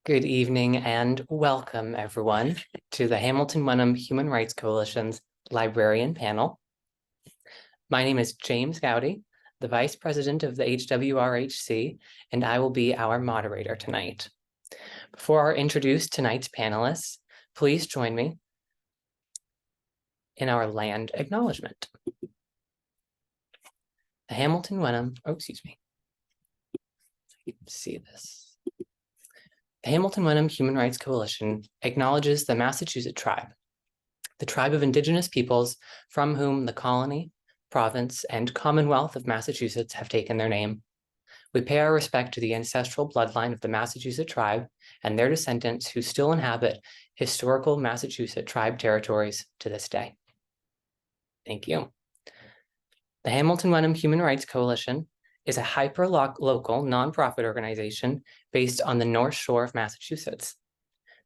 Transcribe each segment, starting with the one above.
Good evening and welcome everyone to the Hamilton-Wenham Human Rights Coalition's Librarian panel. My name is James Gowdy, the Vice President of the HWHRC, and I will be our moderator tonight. Before I introduce tonight's panelists, please join me in our land acknowledgement. The Hamilton-Wenham, see this. The Hamilton-Wenham Human Rights Coalition acknowledges the Massachusetts tribe, the tribe of Indigenous peoples from whom the colony, province, and Commonwealth of Massachusetts have taken their name. We pay our respect to the ancestral bloodline of the Massachusetts tribe and their descendants who still inhabit historical Massachusetts tribe territories to this day. Thank you. The Hamilton-Wenham Human Rights Coalition is a hyper-local nonprofit organization based on the North Shore of Massachusetts.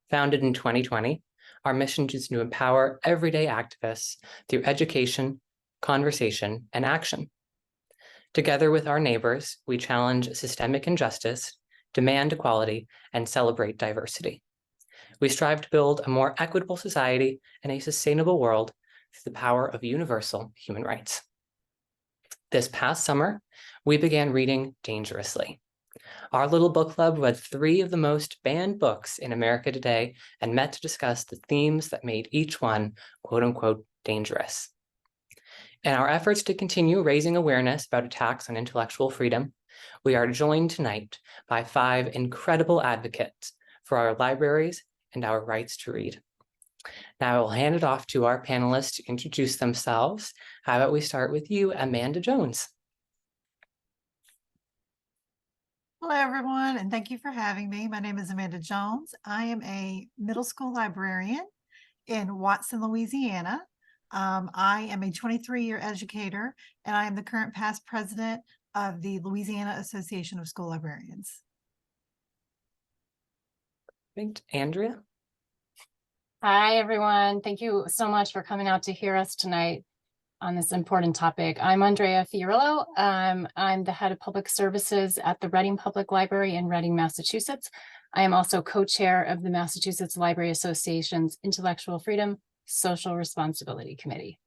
Founded in 2020, our mission is to empower everyday activists through education, conversation, and action. Together with our neighbors, we challenge systemic injustice, demand equality, and celebrate diversity. We strive to build a more equitable society and a sustainable world through the power of universal human rights. This past summer, we began reading dangerously. Our little book club read 3 of the most banned books in America today and met to discuss the themes that made each one, quote unquote, dangerous. In our efforts to continue raising awareness about attacks on intellectual freedom, we are joined tonight by 5 incredible advocates for our libraries and our rights to read. Now I will hand it off to our panelists to introduce themselves. How about we start with you, Amanda Jones? Hello, everyone, and thank you for having me. My name is Amanda Jones. I am a middle school librarian in Watson, Louisiana. I am a 23-year educator, and I am the current past president of the Louisiana Association of School Librarians. Thanks, Andrea. Hi, everyone. Thank you so much for coming out to hear us tonight on this important topic. I'm Andrea Fiorillo. I'm the head of public services at the Reading Public Library in Reading, Massachusetts. I am also co-chair of the Massachusetts Library Association's Intellectual Freedom Social Responsibility Committee.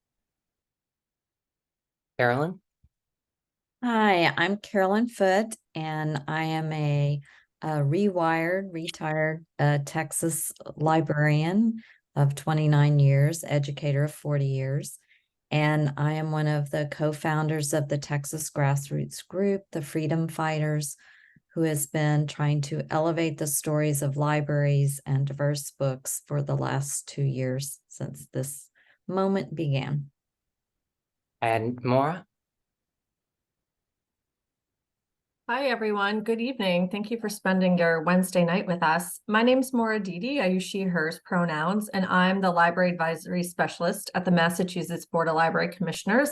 Carolyn. Hi, I'm Carolyn Foote, and I am a retired Texas librarian of 29 years, educator of 40 years. And I am one of the co-founders of the Texas grassroots group, the Freedom Fighters, who has been trying to elevate the stories of libraries and diverse books for the last 2 years since this moment began. And Maura. Hi, everyone. Good evening. Thank you for spending your Wednesday night with us. My name is Maura Didi. I use she, hers pronouns, and I'm the Library Advisory Specialist at the Massachusetts Board of Library Commissioners.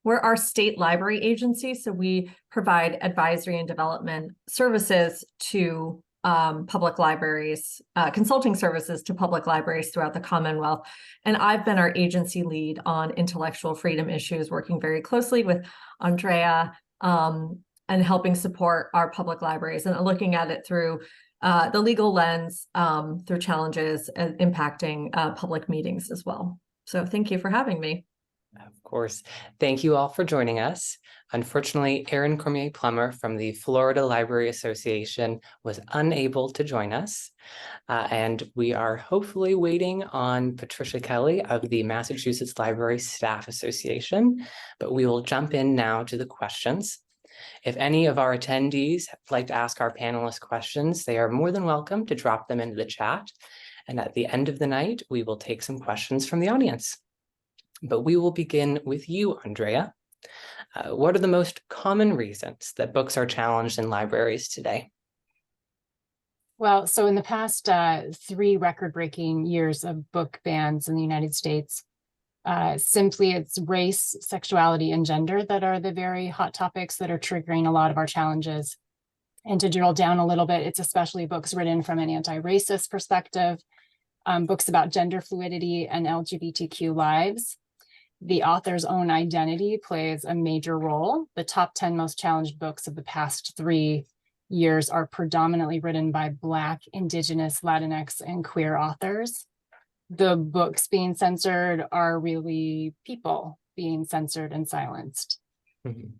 We're our state library agency, so we provide advisory and development services to public libraries, consulting services to public libraries throughout the Commonwealth. And I've been our agency lead on intellectual freedom issues, working very closely with Andrea, and helping support our public libraries and looking at it through the legal lens, through challenges impacting public meetings as well. So thank you for having me. Of course. Thank you all for joining us. Unfortunately, Erin Cormier-Plummer from the Florida Library Association was unable to join us. And we are hopefully waiting on Patricia Kelly of the Massachusetts Library Staff Association, but we will jump in now to the questions. If any of our attendees would like to ask our panelists questions, they are more than welcome to drop them into the chat. And at the end of the night, we will take some questions from the audience. But we will begin with you, Andrea. What are the most common reasons that books are challenged in libraries today? Well, so in the past 3 record-breaking years of book bans in the United States, simply it's race, sexuality, and gender that are the very hot topics that are triggering a lot of our challenges. And to drill down a little bit, it's especially books written from an anti-racist perspective, books about gender fluidity and LGBTQ lives. The author's own identity plays a major role. The top 10 most challenged books of the past 3 years are predominantly written by Black, Indigenous, Latinx, and queer authors. The books being censored are really people being censored and silenced. Mhm.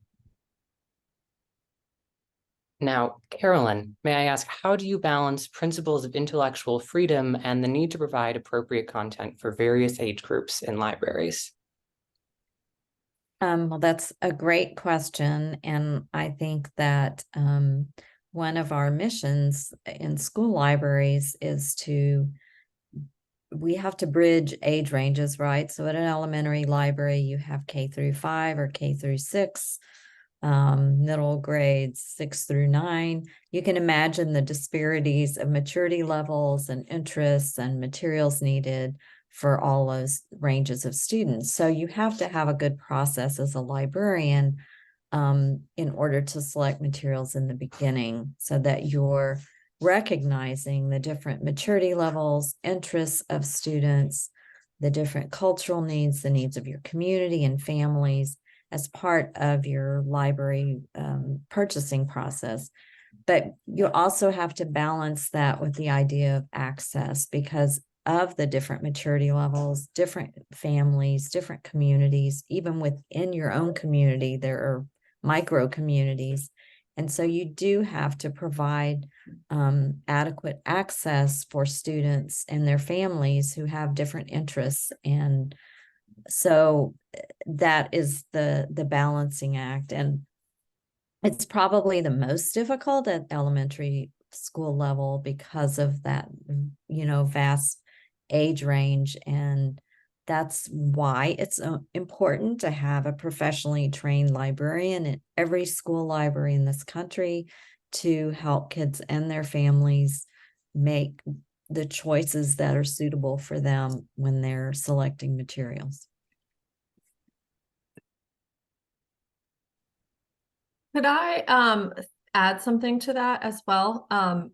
Now, Carolyn, may I ask, how do you balance principles of intellectual freedom and the need to provide appropriate content for various age groups in libraries? Well, that's a great question. And I think that one of our missions in school libraries is we have to bridge age ranges, right? So at an elementary library, you have K through 5 or K through 6, middle grades 6 through 9. You can imagine the disparities of maturity levels and interests and materials needed for all those ranges of students. So you have to have a good process as a librarian in order to select materials in the beginning so that you're recognizing the different maturity levels, interests of students, the different cultural needs, the needs of your community and families as part of your library purchasing process. But you also have to balance that with the idea of access because of the different maturity levels, different families, different communities, even within your own community, there are micro communities. And so you do have to provide adequate access for students and their families who have different interests. And so that is the balancing act. And it's probably the most difficult at elementary school level because of that, vast age range. And that's why it's important to have a professionally trained librarian in every school library in this country to help kids and their families make the choices that are suitable for them when they're selecting materials. Could I add something to that as well?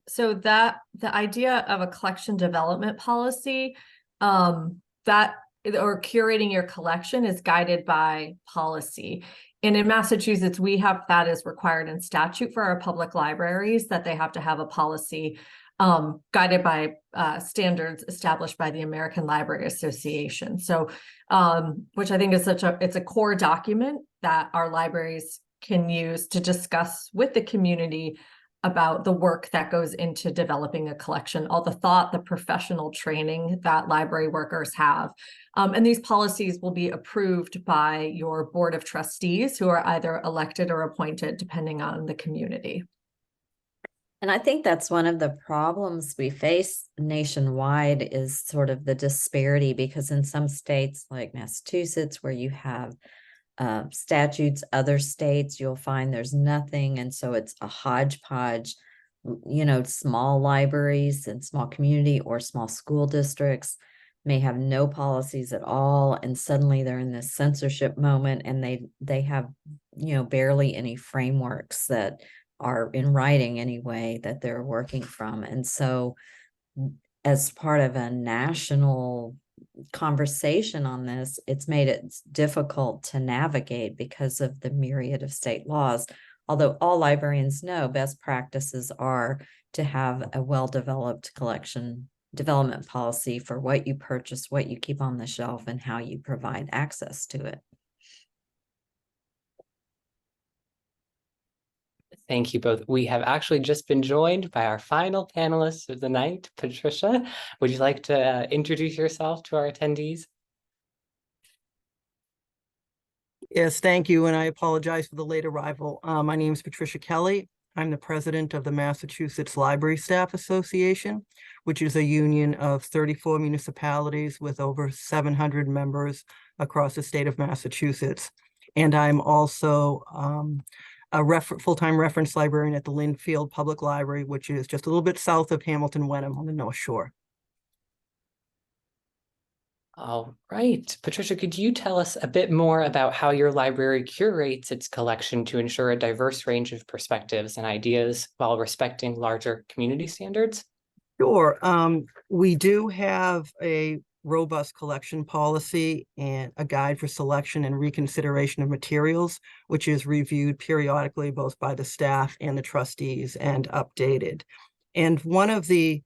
So that the idea of a collection development policy or curating your collection is guided by policy. And in Massachusetts, we have that is required in statute for our public libraries that they have to have a policy guided by standards established by the American Library Association. So, which I think is it's a core document that our libraries can use to discuss with the community about the work that goes into developing a collection, all the thought, the professional training that library workers have. And these policies will be approved by your board of trustees who are either elected or appointed depending on the community. And I think that's one of the problems we face nationwide is sort of the disparity, because in some states like Massachusetts, where you have statutes, other states, you'll find there's nothing. And so it's a hodgepodge, small libraries and small community or small school districts may have no policies at all. And suddenly they're in this censorship moment and they have, barely any frameworks that are in writing anyway that they're working from. And so as part of a national conversation on this, it's made it difficult to navigate because of the myriad of state laws. Although all librarians know best practices are to have a well-developed collection development policy for what you purchase, what you keep on the shelf, and how you provide access to it. Thank you both. We have actually just been joined by our final panelist of the night, Patricia. Would you like to introduce yourself to our attendees? Yes, thank you. And I apologize for the late arrival. My name is Patricia Kelly. I'm the president of the Massachusetts Library Staff Association, which is a union of 34 municipalities with over 700 members across the state of Massachusetts. And I'm also a full-time reference librarian at the Linfield Public Library, which is just a little bit south of Hamilton-Wenham on the North Shore. All right. Patricia, could you tell us a bit more about how your library curates its collection to ensure a diverse range of perspectives and ideas while respecting larger community standards? Sure. We do have a robust collection policy and a guide for selection and reconsideration of materials, which is reviewed periodically both by the staff and the trustees and updated. And one of the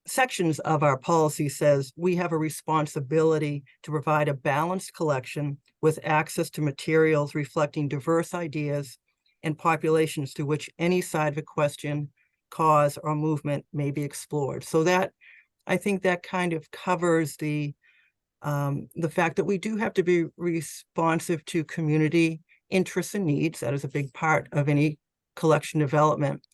sections of our policy says we have a responsibility to provide a balanced collection with access to materials reflecting diverse ideas and populations to which any side of a question, cause, or movement may be explored. So that, I think that kind of covers the fact that we do have to be responsive to community interests and needs. That is a big part of any collection development.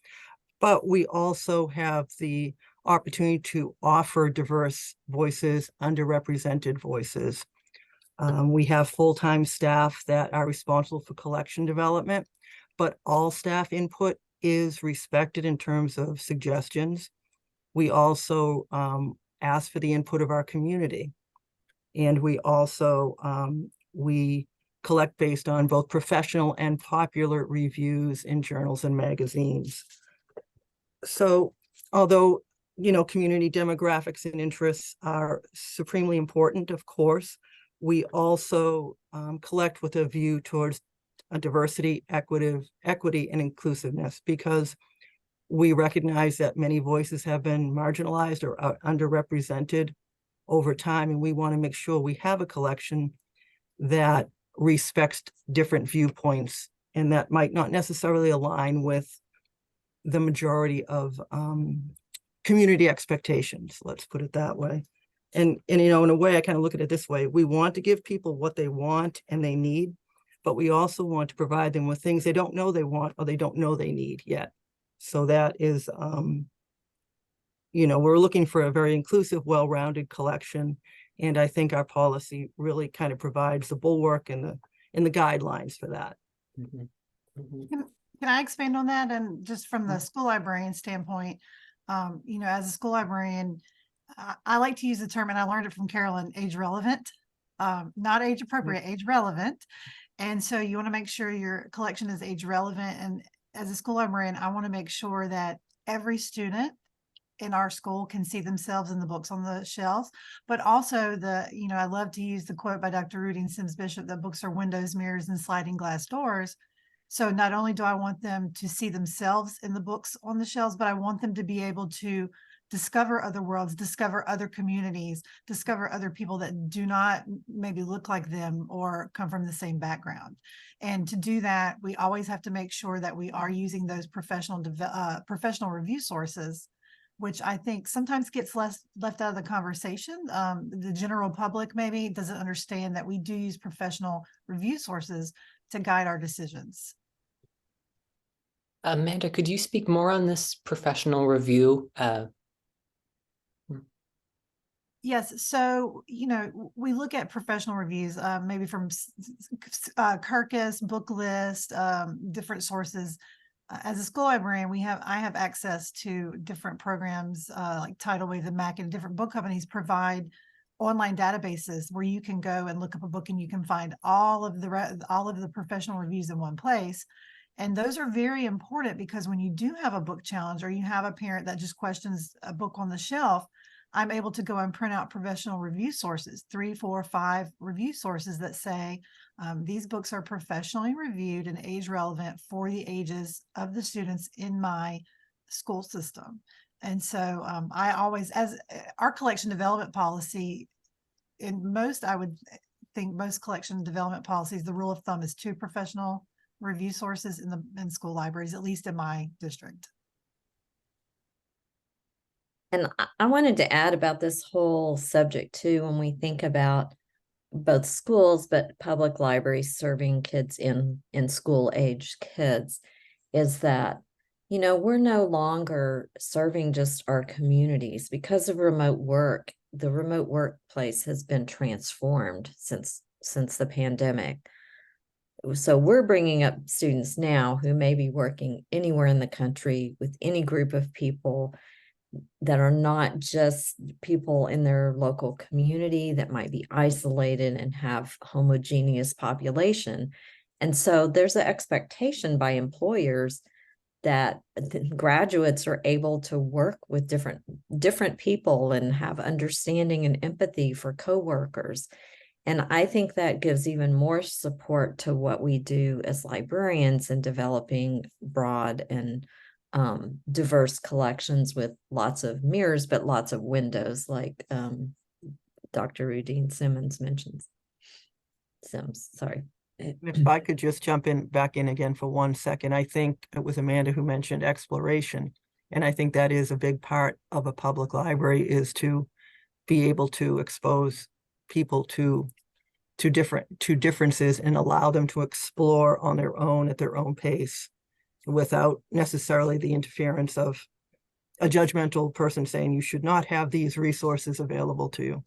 But we also have the opportunity to offer diverse voices, underrepresented voices. We have full-time staff that are responsible for collection development, but all staff input is respected in terms of suggestions. We also ask for the input of our community. And we also, we collect based on both professional and popular reviews in journals and magazines. So although, you know, community demographics and interests are supremely important, of course, we also collect with a view towards diversity, equity, and inclusiveness, because we recognize that many voices have been marginalized or underrepresented over time, and we want to make sure we have a collection that respects different viewpoints and that might not necessarily align with the majority of community expectations, let's put it that way. And you know, in a way, I kind of look at it this way: we want to give people what they want and they need, but we also want to provide them with things they don't know they want or they don't know they need yet. So that is, you know, we're looking for a very inclusive, well-rounded collection. And I think our policy really kind of provides the bulwark and the guidelines for that. Mm-hmm. Mm-hmm. Can I expand on that? And just from the school librarian standpoint, you know, as a school librarian, I like to use the term, and I learned it from Carolyn, age relevant, not age appropriate, age relevant. And so you want to make sure your collection is age relevant. And as a school librarian, I want to make sure that every student in our school can see themselves in the books on the shelves, but also you know, I love to use the quote by Dr. Ruding Sims Bishop that books are windows, mirrors, and sliding glass doors. So not only do I want them to see themselves in the books on the shelves, but I want them to be able to discover other worlds, discover other communities, discover other people that do not maybe look like them or come from the same background. And to do that, we always have to make sure that we are using those professional review sources, which I think sometimes gets left out of the conversation. The general public maybe doesn't understand that we do use professional review sources to guide our decisions. Amanda, could you speak more on this professional review? Yes. So, you know, we look at professional reviews, maybe from Kirkus, Book List, different sources. As a school librarian, I have access to different programs like Tidal Wave and Mac, and different book companies provide online databases where you can go and look up a book and you can find all of the professional reviews in one place. And those are very important, because when you do have a book challenge or you have a parent that just questions a book on the shelf, I'm able to go and print out professional review sources, 3, 4, 5 review sources that say these books are professionally reviewed and age relevant for the ages of the students in my school system. And so I always, as our collection development policy, I would think most collection development policies, the rule of thumb is 2 professional review sources in school libraries, at least in my district. And I wanted to add about this whole subject too, when we think about both schools, but public libraries serving kids in school age kids, is that, you know, we're no longer serving just our communities because of remote work. The remote workplace has been transformed since the pandemic. So we're bringing up students now who may be working anywhere in the country with any group of people that are not just people in their local community that might be isolated and have homogeneous population. And so there's an expectation by employers that graduates are able to work with different people and have understanding and empathy for coworkers. And I think that gives even more support to what we do as librarians in developing broad and diverse collections with lots of mirrors, but lots of windows, like Dr. Rudine Simmons mentions. Sims, sorry. If I could just jump back in again for 1 second, I think it was Amanda who mentioned exploration. And I think that is a big part of a public library, is to be able to expose people to differences and allow them to explore on their own at their own pace, without necessarily the interference of a judgmental person saying you should not have these resources available to you.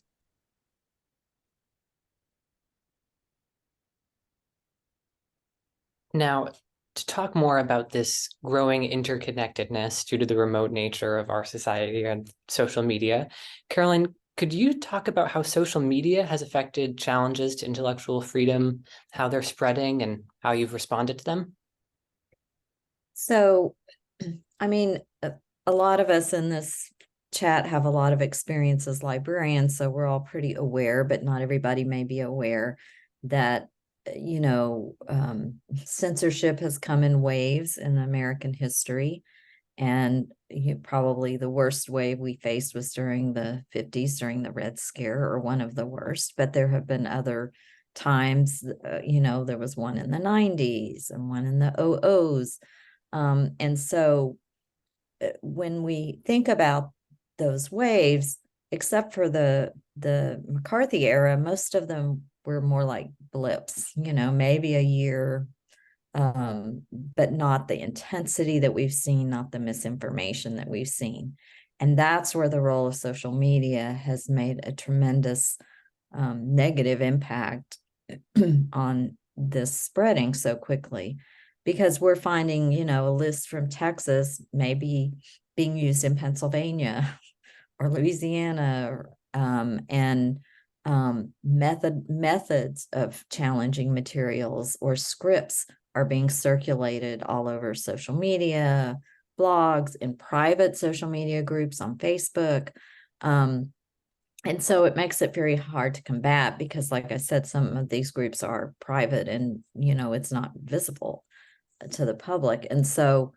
Now, to talk more about this growing interconnectedness due to the remote nature of our society and social media, Carolyn, could you talk about how social media has affected challenges to intellectual freedom, how they're spreading, and how you've responded to them? So, I mean, a lot of us in this chat have a lot of experience as librarians, so we're all pretty aware, but not everybody may be aware that, you know, censorship has come in waves in American history. And probably the worst wave we faced was during the 50s, during the Red Scare, or one of the worst. But there have been other times, you know, there was one in the 90s and one in the 00s. And so when we think about those waves, except for the McCarthy era, most of them were more like blips, you know, maybe a year, but not the intensity that we've seen, not the misinformation that we've seen. And that's where the role of social media has made a tremendous negative impact on this spreading so quickly, because we're finding, you know, a list from Texas may be being used in Pennsylvania or Louisiana, and methods of challenging materials or scripts are being circulated all over social media, blogs, and private social media groups on Facebook. And so it makes it very hard to combat, because, like I said, some of these groups are private and, you know, it's not visible to the public. And so,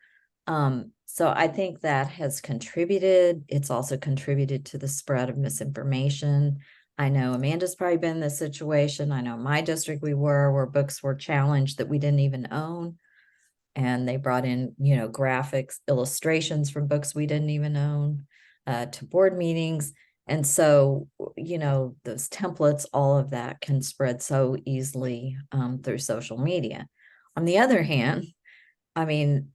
so I think that has contributed. It's also contributed to the spread of misinformation. I know Amanda's probably been in this situation. I know in my district where books were challenged that we didn't even own. And they brought in, you know, graphics, illustrations from books we didn't even own to board meetings. And so, you know, those templates, all of that can spread so easily through social media. On the other hand, I mean,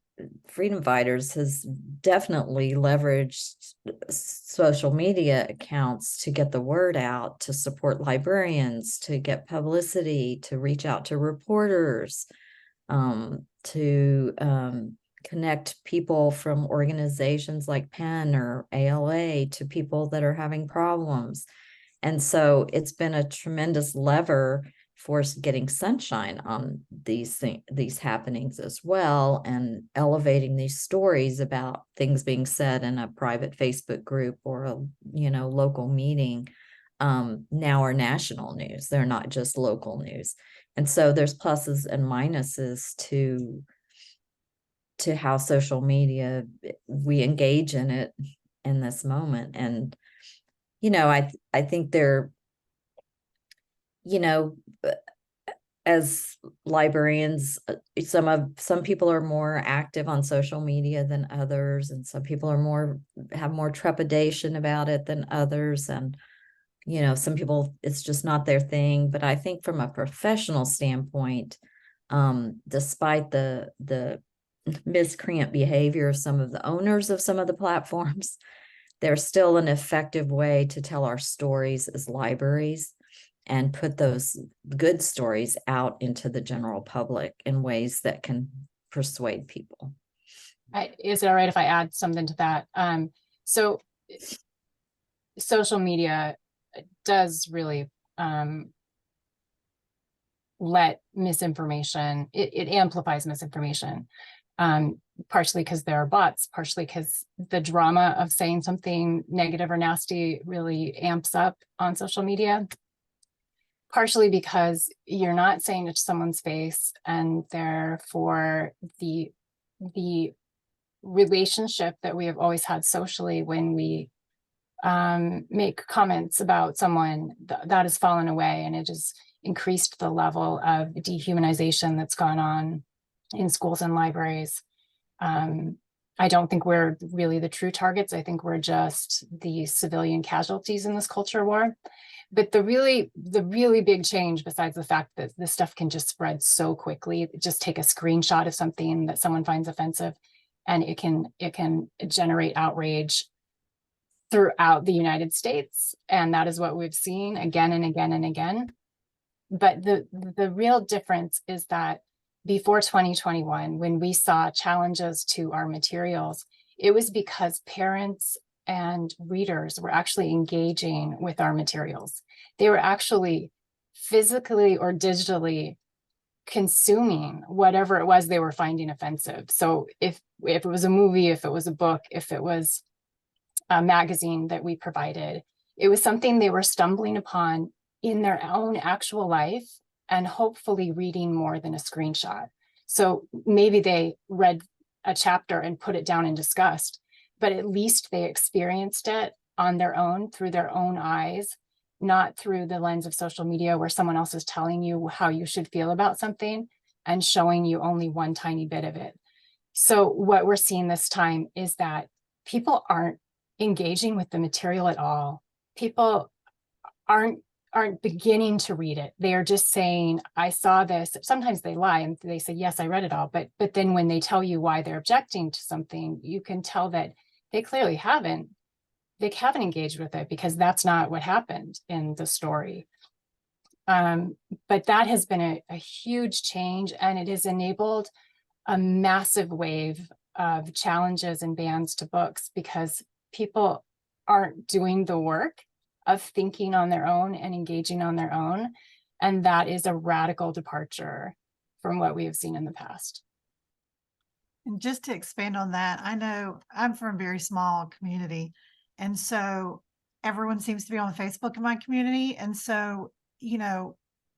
Freedom Fighters has definitely leveraged social media accounts to get the word out, to support librarians, to get publicity, to reach out to reporters, to connect people from organizations like PEN or ALA to people that are having problems. And so it's been a tremendous lever for getting sunshine on these happenings as well, and elevating these stories about things being said in a private Facebook group or a, you know, local meeting, now are national news. They're not just local news. And so there's pluses and minuses to how social media, we engage in it in this moment. And, you know, I think they're, you know, as librarians, some people are more active on social media than others, and some people are have more trepidation about it than others. And, you know, some people, it's just not their thing. But I think from a professional standpoint, despite the miscreant behavior of some of the owners of some of the platforms, there's still an effective way to tell our stories as libraries and put those good stories out into the general public in ways that can persuade people. Is it all right if I add something to that? So social media does really let misinformation, it amplifies misinformation. partially because there are bots, partially because the drama of saying something negative or nasty really amps up on social media, partially because you're not saying it to someone's face, and therefore the relationship that we have always had socially when we make comments about someone, that has fallen away, and it has increased the level of dehumanization that's gone on in schools and libraries. I don't think we're really the true targets. I think we're just the civilian casualties in this culture war. But the really big change, besides the fact that this stuff can just spread so quickly, just take a screenshot of something that someone finds offensive, and it can generate outrage throughout the United States. And that is what we've seen again and again and again. But the real difference is that before 2021, when we saw challenges to our materials, it was because parents and readers were actually engaging with our materials. They were actually physically or digitally consuming whatever it was they were finding offensive. So if it was a movie, if it was a book, if it was a magazine that we provided, it was something they were stumbling upon in their own actual life and hopefully reading more than a screenshot. So maybe they read a chapter and put it down in disgust, but at least they experienced it on their own through their own eyes, not through the lens of social media where someone else is telling you how you should feel about something and showing you only one tiny bit of it. So what we're seeing this time is that people aren't engaging with the material at all. People aren't beginning to read it. They are just saying, I saw this. Sometimes they lie and they say, yes, I read it all. But then when they tell you why they're objecting to something, you can tell that they clearly haven't engaged with it, because that's not what happened in the story. But that has been a huge change, and it has enabled a massive wave of challenges and bans to books, because people aren't doing the work of thinking on their own and engaging on their own. And that is a radical departure from what we have seen in the past. And just to expand on that, I know I'm from a very small community. And so everyone seems to be on Facebook in my community. And so,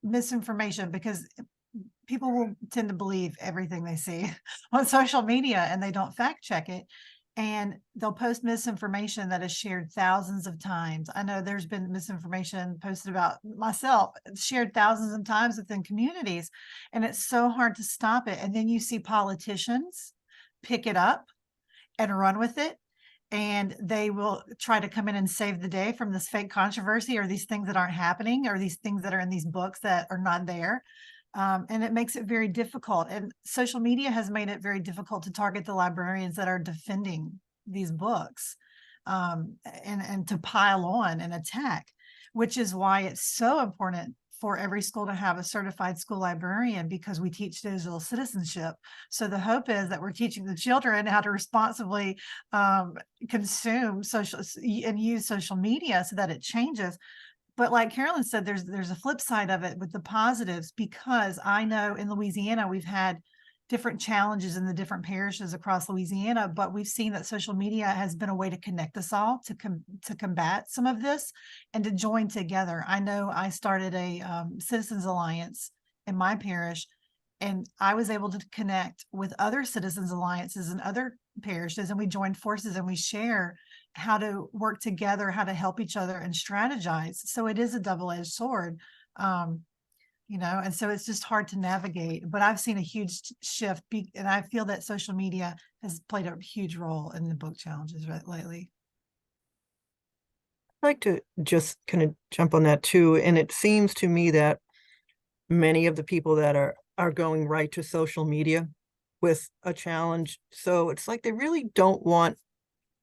misinformation, because people will tend to believe everything they see on social media and they don't fact check it. And they'll post misinformation that is shared thousands of times. I know there's been misinformation posted about myself, shared thousands of times within communities, and it's so hard to stop it. And then you see politicians pick it up and run with it, and they will try to come in and save the day from this fake controversy, or these things that aren't happening, or these things that are in these books that are not there. And it makes it very difficult. And social media has made it very difficult to target the librarians that are defending these books, and to pile on and attack, which is why it's so important for every school to have a certified school librarian, because we teach digital citizenship. So the hope is that we're teaching the children how to responsibly consume social and use social media so that it changes. But like Carolyn said, there's a flip side of it with the positives, because I know in Louisiana, we've had different challenges in the different parishes across Louisiana, but we've seen that social media has been a way to connect us all, to combat some of this and to join together. I know I started a Citizens Alliance in my parish, and I was able to connect with other Citizens Alliances in other parishes, and we joined forces and we share how to work together, how to help each other and strategize. So it is a double-edged sword, and so it's just hard to navigate. But I've seen a huge shift, and I feel that social media has played a huge role in the book challenges lately. I'd like to just kind of jump on that too. And it seems to me that many of the people that are going right to social media with a challenge, so it's like they really don't want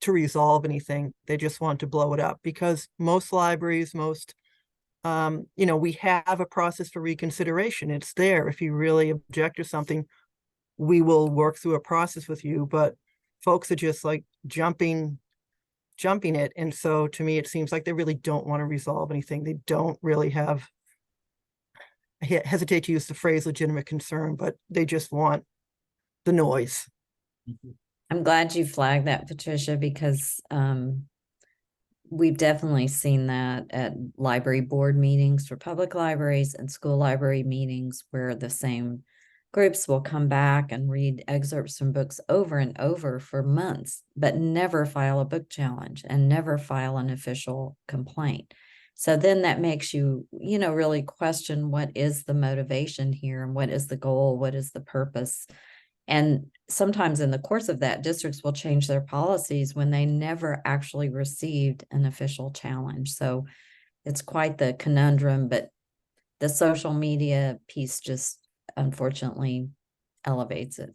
to resolve anything. They just want to blow it up, because most libraries, we have a process for reconsideration. It's there. If you really object to something, we will work through a process with you. But folks are just like jumping it. And so to me, it seems like they really don't want to resolve anything. They don't really have, I hesitate to use the phrase legitimate concern, but they just want the noise. I'm glad you flagged that, Patricia, because we've definitely seen that at library board meetings for public libraries and school library meetings where the same groups will come back and read excerpts from books over and over for months, but never file a book challenge and never file an official complaint. So then that makes you, really question what is the motivation here and what is the goal, what is the purpose. And sometimes in the course of that, districts will change their policies when they never actually received an official challenge. So it's quite the conundrum, but the social media piece just unfortunately elevates it.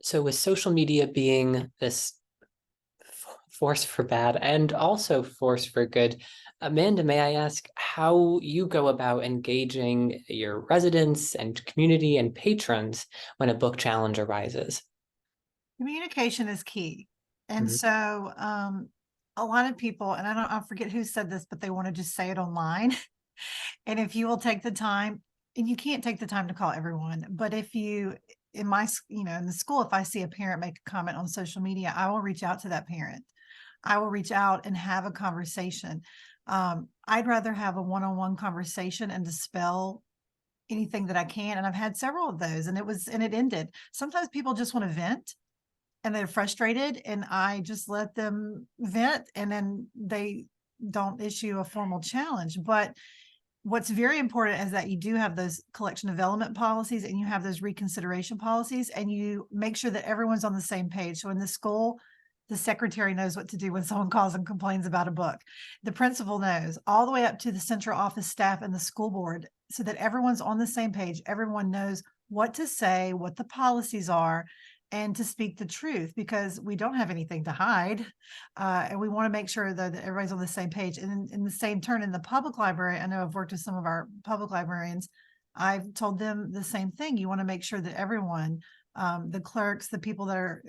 So with social media being this force for bad and also force for good, Amanda, may I ask how you go about engaging your residents and community and patrons when a book challenge arises? Communication is key. And Mhm. so a lot of people, and I forget who said this, but they want to just say it online. And if you will take the time, and you can't take the time to call everyone, but if you, in the school, if I see a parent make a comment on social media, I will reach out to that parent. I will reach out and have a conversation. I'd rather have a one-on-one conversation and dispel anything that I can. And I've had several of those, and it ended. Sometimes people just want to vent and they're frustrated, and I just let them vent, and then they don't issue a formal challenge. But what's very important is that you do have those collection development policies, and you have those reconsideration policies, and you make sure that everyone's on the same page. So in the school, the secretary knows what to do when someone calls and complains about a book. The principal knows, all the way up to the central office staff and the school board, so that everyone's on the same page. Everyone knows what to say, what the policies are, and to speak the truth, because we don't have anything to hide. And we want to make sure that everybody's on the same page. And in the same turn, in the public library, I know I've worked with some of our public librarians. I've told them the same thing. You want to make sure that everyone, the clerks, the people that are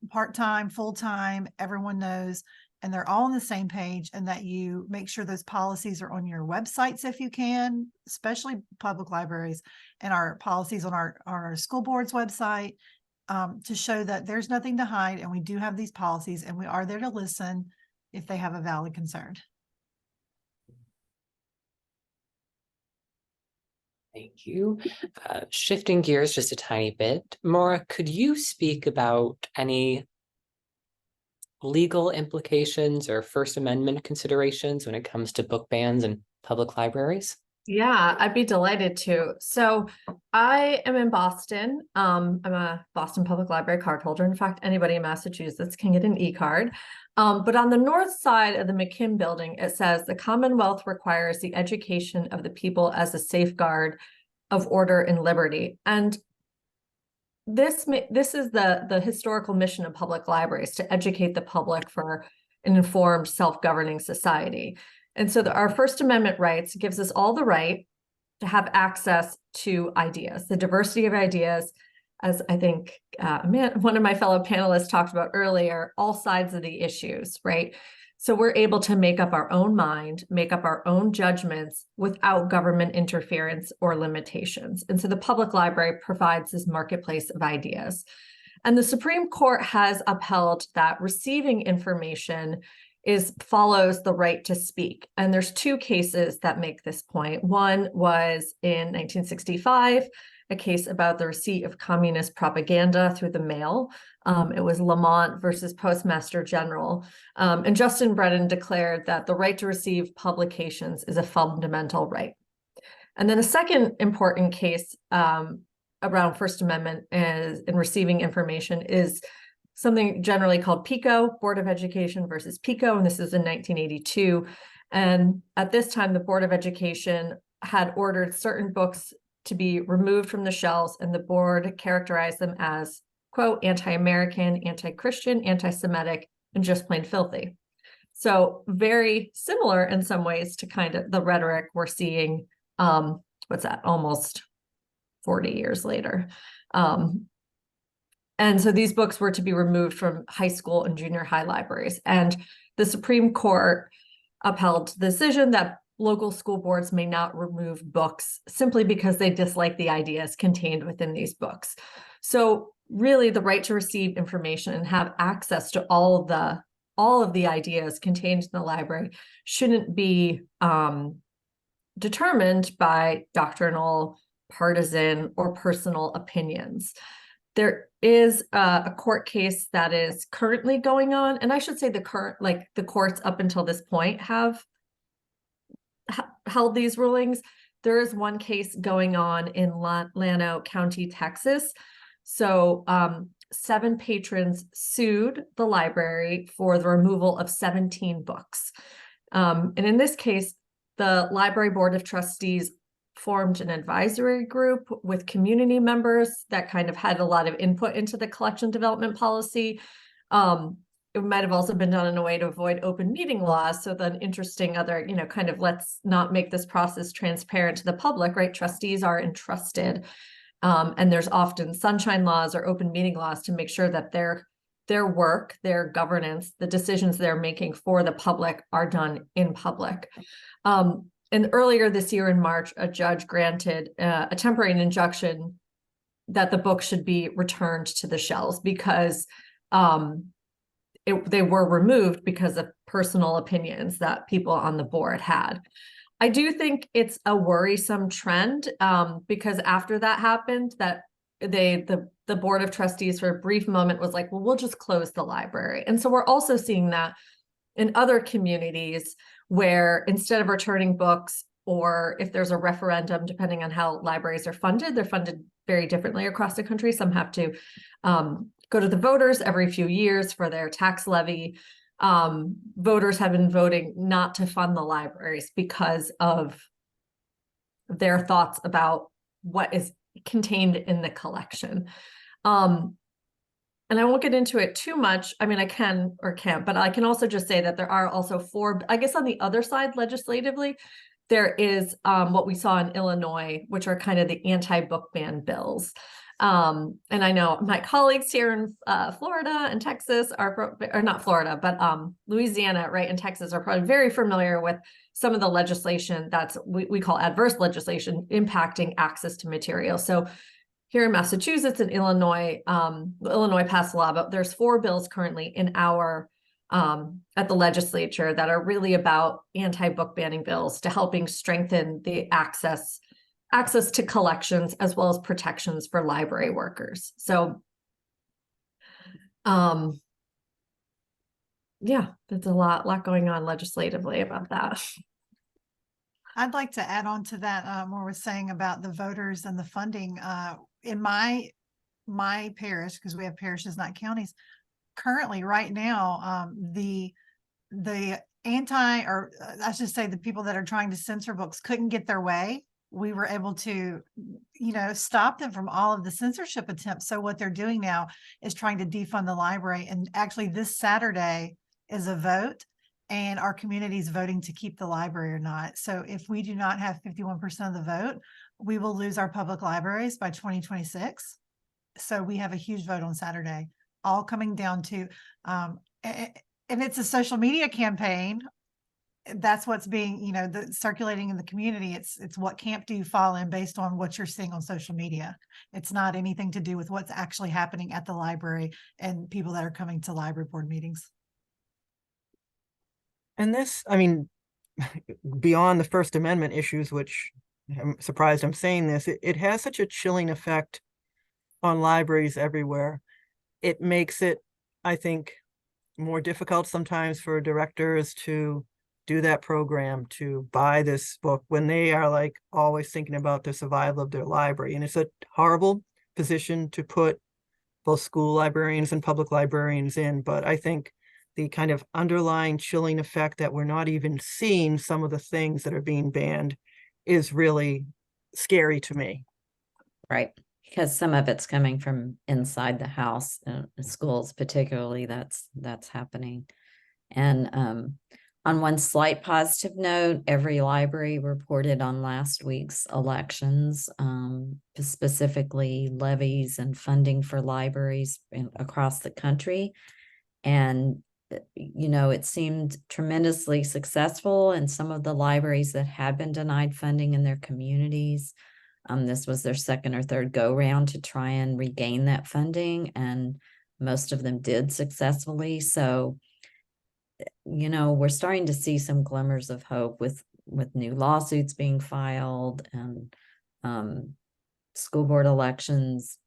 part-time, full-time, everyone knows, and they're all on the same page, and that you make sure those policies are on your websites if you can, especially public libraries, and our policies on our school board's website, to show that there's nothing to hide, and we do have these policies, and we are there to listen if they have a valid concern. Thank you. Shifting gears just a tiny bit, Maura, could you speak about any legal implications or First Amendment considerations when it comes to book bans in public libraries? Yeah, I'd be delighted to. So I am in Boston. I'm a Boston Public Library card holder. In fact, anybody in Massachusetts can get an e-card. But on the north side of the McKim building, it says the Commonwealth requires the education of the people as a safeguard of order and liberty. And this is the historical mission of public libraries, to educate the public for an informed, self-governing society. And so our First Amendment rights gives us all the right to have access to ideas, the diversity of ideas, as I think one of my fellow panelists talked about earlier, all sides of the issues, right? So we're able to make up our own mind, make up our own judgments without government interference or limitations. And so the public library provides this marketplace of ideas. And the Supreme Court has upheld that receiving information follows the right to speak. And there's two cases that make this point. One was in 1965, a case about the receipt of communist propaganda through the mail. It was Lamont versus Postmaster General. And Justin Brennan declared that the right to receive publications is a fundamental right. And then a second important case around First Amendment in receiving information is something generally called PICO, Board of Education versus PICO, and this is in 1982. And at this time, the Board of Education had ordered certain books to be removed from the shelves, and the board characterized them as, quote, anti-American, anti-Christian, anti-Semitic, and just plain filthy. So very similar in some ways to kind of the rhetoric we're seeing, almost 40 years later. And so these books were to be removed from high school and junior high libraries. And the Supreme Court upheld the decision that local school boards may not remove books simply because they dislike the ideas contained within these books. So really, the right to receive information and have access to all of the ideas contained in the library shouldn't be determined by doctrinal, partisan, or personal opinions. There is a court case that is currently going on, and I should say the courts up until this point have held these rulings. There is one case going on in Llano County, Texas. So 7 patrons sued the library for the removal of 17 books. And in this case, the library board of trustees formed an advisory group with community members that kind of had a lot of input into the collection development policy. It might have also been done in a way to avoid open meeting laws. So then interesting other, kind of let's not make this process transparent to the public, right? Trustees are entrusted. And there's often sunshine laws or open meeting laws to make sure that their work, their governance, the decisions they're making for the public are done in public. And earlier this year in March, a judge granted a temporary injunction that the book should be returned to the shelves because they were removed because of personal opinions that people on the board had. I do think it's a worrisome trend because after that happened, that the board of trustees for a brief moment was like, well, we'll just close the library. And so we're also seeing that in other communities where instead of returning books, or if there's a referendum, depending on how libraries are funded, they're funded very differently across the country. Some have to go to the voters every few years for their tax levy. Voters have been voting not to fund the libraries because of their thoughts about what is contained in the collection. And I won't get into it too much. I mean, I can or can't, but I can also just say that there are also 4, I guess on the other side, legislatively, there is what we saw in Illinois, which are kind of the anti-book ban bills. And I know my colleagues here in Florida and Texas or not Florida, but Louisiana, right, and Texas are probably very familiar with some of the legislation that's we call adverse legislation impacting access to material. So here in Massachusetts and Illinois, Illinois passed a law, but there's 4 bills currently in our at the legislature that are really about anti-book banning bills to helping strengthen the access to collections as well as protections for library workers. So, yeah, there's a lot going on legislatively about that. I'd like to add on to that, more was saying about the voters and the funding. In my parish, because we have parishes, not counties, currently right now, the anti, or I should say the people that are trying to censor books couldn't get their way. We were able to, stop them from all of the censorship attempts. So what they're doing now is trying to defund the library. And actually this Saturday is a vote, and our community is voting to keep the library or not. So if we do not have 51% of the vote, we will lose our public libraries by 2026. So we have a huge vote on Saturday, all coming down to, and it's a social media campaign. That's what's being, circulating in the community. It's what camp do you fall in based on what you're seeing on social media. It's not anything to do with what's actually happening at the library and people that are coming to library board meetings. And this, I mean, beyond the First Amendment issues, which I'm surprised I'm saying this, it has such a chilling effect on libraries everywhere. It makes it, I think, more difficult sometimes for directors to do that program, to buy this book when they are like always thinking about the survival of their library. And it's a horrible position to put both school librarians and public librarians in. But I think the kind of underlying chilling effect that we're not even seeing some of the things that are being banned is really scary to me. Right. Because some of it's coming from inside the house, schools particularly, that's happening. And on one slight positive note, every library reported on last week's elections, specifically levies and funding for libraries across the country. And you know, it seemed tremendously successful, and some of the libraries that had been denied funding in their communities, this was their second or third go round to try and regain that funding, and most of them did successfully. So, you know, we're starting to see some glimmers of hope with new lawsuits being filed, and school board elections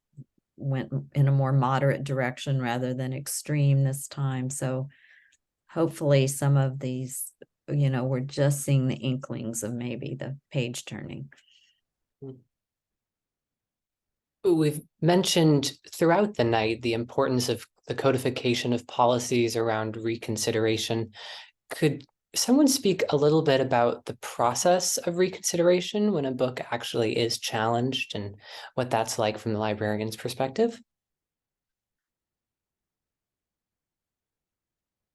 went in a more moderate direction rather than extreme this time. So hopefully some of these, you know, we're just seeing the inklings of maybe the page turning. We've mentioned throughout the night the importance of the codification of policies around reconsideration. Could someone speak a little bit about the process of reconsideration when a book actually is challenged, and what that's like from the librarian's perspective?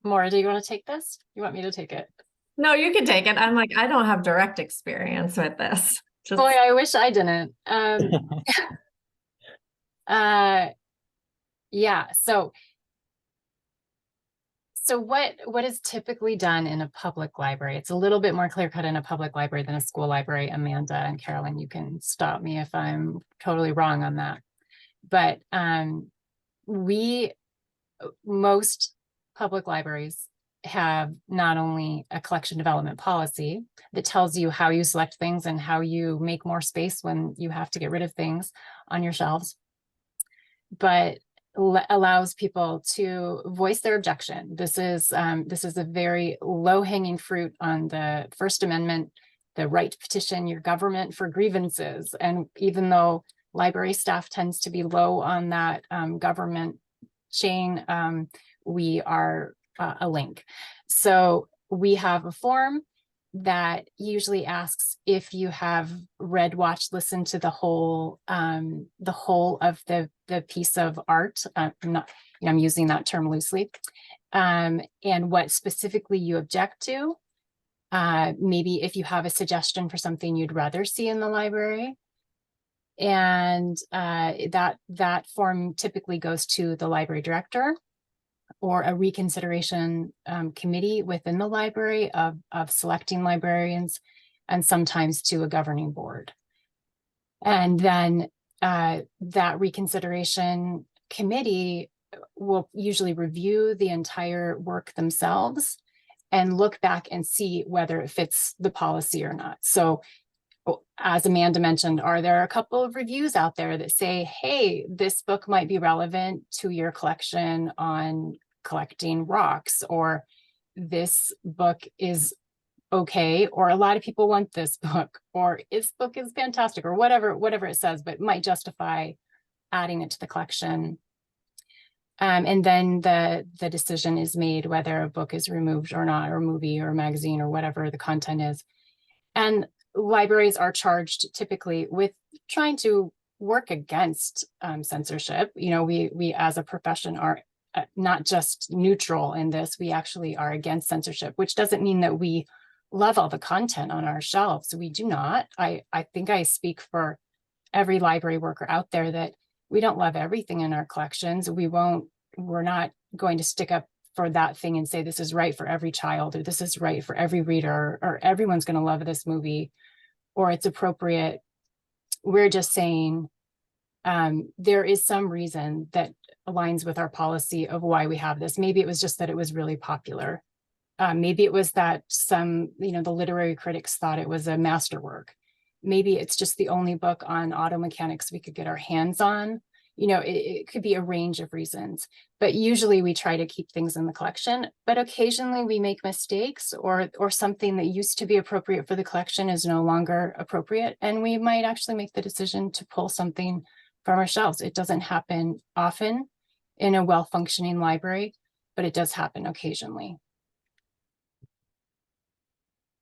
Maura, do you want to take this? You want me to take it? No, you can take it. I'm like, I don't have direct experience with this. Just Boy, I wish I didn't. Yeah, so what is typically done in a public library? It's a little bit more clear cut in a public library than a school library. Amanda and Carolyn, you can stop me if I'm totally wrong on that. But most public libraries have not only a collection development policy that tells you how you select things and how you make more space when you have to get rid of things on your shelves, but allows people to voice their objection. This is a very low-hanging fruit on the First Amendment, the right to petition your government for grievances. And even though library staff tends to be low on that government chain, we are a link. So we have a form that usually asks if you have read, watched, listened to the whole of the piece of art. I'm using that term loosely, and what specifically you object to. Maybe if you have a suggestion for something you'd rather see in the library. And that form typically goes to the library director or a reconsideration committee within the library of selecting librarians, and sometimes to a governing board. And then that reconsideration committee will usually review the entire work themselves and look back and see whether it fits the policy or not. So as Amanda mentioned, are there a couple of reviews out there that say, hey, this book might be relevant to your collection on collecting rocks, or this book is okay, or a lot of people want this book, or this book is fantastic, or whatever it says, but might justify adding it to the collection. And then the decision is made whether a book is removed or not, or a movie or a magazine or whatever the content is. And libraries are charged typically with trying to work against censorship. You know, we as a profession are not just neutral in this, we actually are against censorship, which doesn't mean that we love all the content on our shelves. We do not. I think I speak for every library worker out there that we don't love everything in our collections. We're not going to stick up for that thing and say this is right for every child, or this is right for every reader, or everyone's going to love this movie, or it's appropriate. We're just saying there is some reason that aligns with our policy of why we have this. Maybe it was just that it was really popular. Maybe it was that the literary critics thought it was a masterwork. Maybe it's just the only book on auto mechanics we could get our hands on. You know, it could be a range of reasons, but usually we try to keep things in the collection, but occasionally we make mistakes, or something that used to be appropriate for the collection is no longer appropriate. And we might actually make the decision to pull something from our shelves. It doesn't happen often in a well-functioning library, but it does happen occasionally.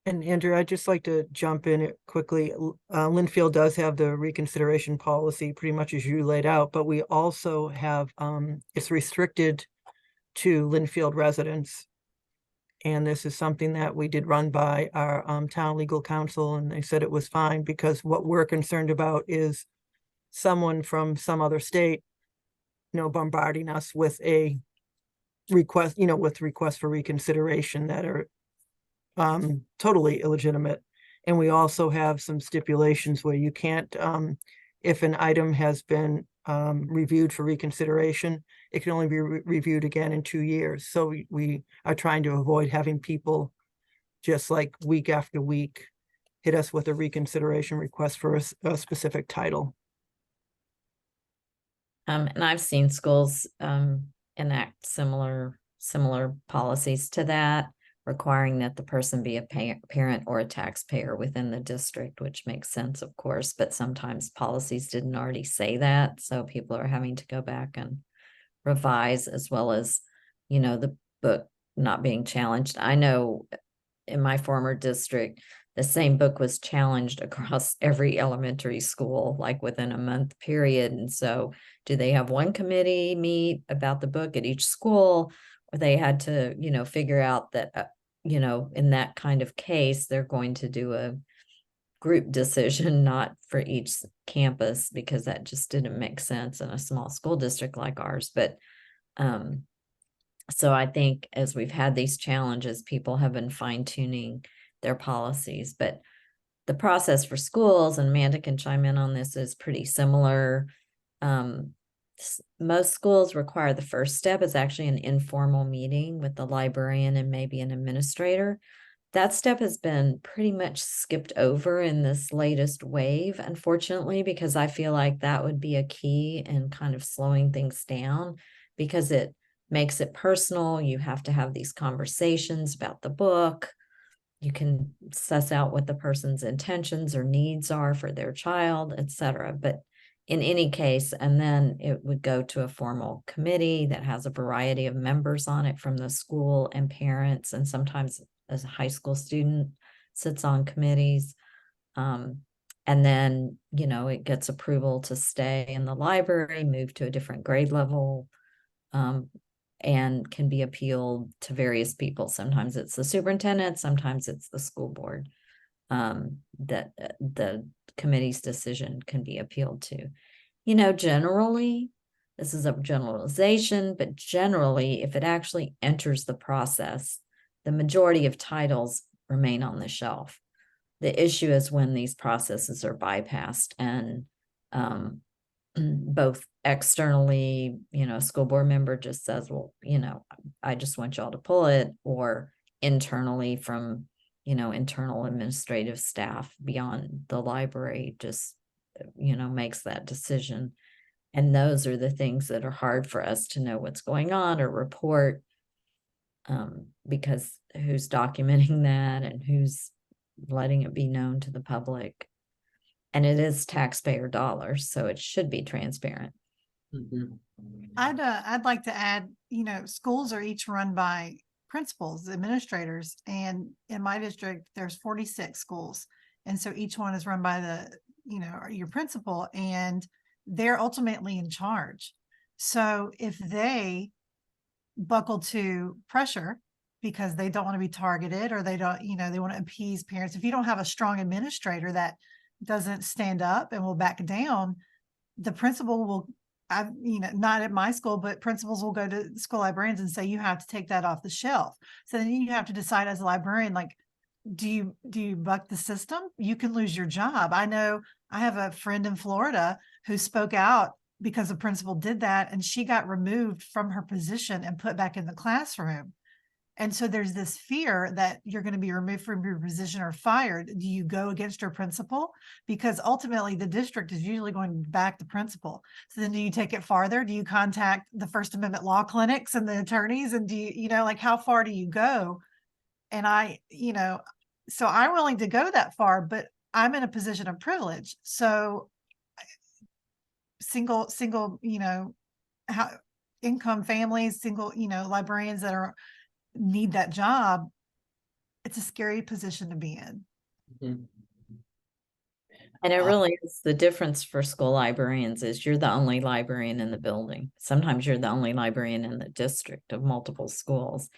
And Andrew, I'd just like to jump in quickly. Linfield does have the reconsideration policy pretty much as you laid out, but we also have, it's restricted to Linfield residents. And this is something that we did run by our town legal counsel, and they said it was fine, because what we're concerned about is someone from some other state, bombarding us with a request, with requests for reconsideration that are totally illegitimate. And we also have some stipulations where you can't, if an item has been reviewed for reconsideration, it can only be reviewed again in 2 years. So we are trying to avoid having people just like week after week hit us with a reconsideration request for a specific title. And I've seen schools enact similar policies to that, requiring that the person be a parent or a taxpayer within the district, which makes sense, of course, but sometimes policies didn't already say that. So people are having to go back and revise, as well as, the book not being challenged. I know in my former district, the same book was challenged across every elementary school, like within a month period. And so do they have one committee meet about the book at each school, or they had to, figure out that, in that kind of case, they're going to do a group decision, not for each campus, because that just didn't make sense in a small school district like ours. But so I think as we've had these challenges, people have been fine-tuning their policies, but the process for schools, and Amanda can chime in on this, is pretty similar. Most schools require the first step is actually an informal meeting with the librarian and maybe an administrator. That step has been pretty much skipped over in this latest wave, unfortunately, because I feel like that would be a key in kind of slowing things down, because it makes it personal. You have to have these conversations about the book. You can suss out what the person's intentions or needs are for their child, etc. But in any case, and then it would go to a formal committee that has a variety of members on it from the school and parents, and sometimes as a high school student sits on committees. And then, it gets approval to stay in the library, move to a different grade level, and can be appealed to various people. Sometimes it's the superintendent, sometimes it's the school board, that the committee's decision can be appealed to. Generally, this is a generalization, but generally, if it actually enters the process, the majority of titles remain on the shelf. The issue is when these processes are bypassed, and both externally, a school board member just says, well, I just want y'all to pull it, or internally from, internal administrative staff beyond the library just, makes that decision. And those are the things that are hard for us to know what's going on or report, because who's documenting that and who's letting it be known to the public. And it is taxpayer dollars, so it should be transparent. Mhm. I'd like to add, schools are each run by principals, administrators, and in my district, there's 46 schools. And so each one is run by your principal, and they're ultimately in charge. So if they buckle to pressure because they don't want to be targeted, or they don't, they want to appease parents, if you don't have a strong administrator that doesn't stand up and will back down, the principal will, not at my school, but principals will go to school librarians and say, you have to take that off the shelf. So then you have to decide as a librarian, like, do you buck the system? You can lose your job. I know I have a friend in Florida who spoke out because the principal did that, and she got removed from her position and put back in the classroom. And so there's this fear that you're going to be removed from your position or fired. Do you go against your principal? Because ultimately the district is usually going to back the principal. So then do you take it farther? Do you contact the First Amendment law clinics and the attorneys? And do you, like, how far do you go? And so I'm willing to go that far, but I'm in a position of privilege. So single, income families, single, librarians that need that job, it's a scary position to be in. Mhm. And it really is, the difference for school librarians is you're the only librarian in the building. Sometimes you're the only librarian in the district of multiple schools.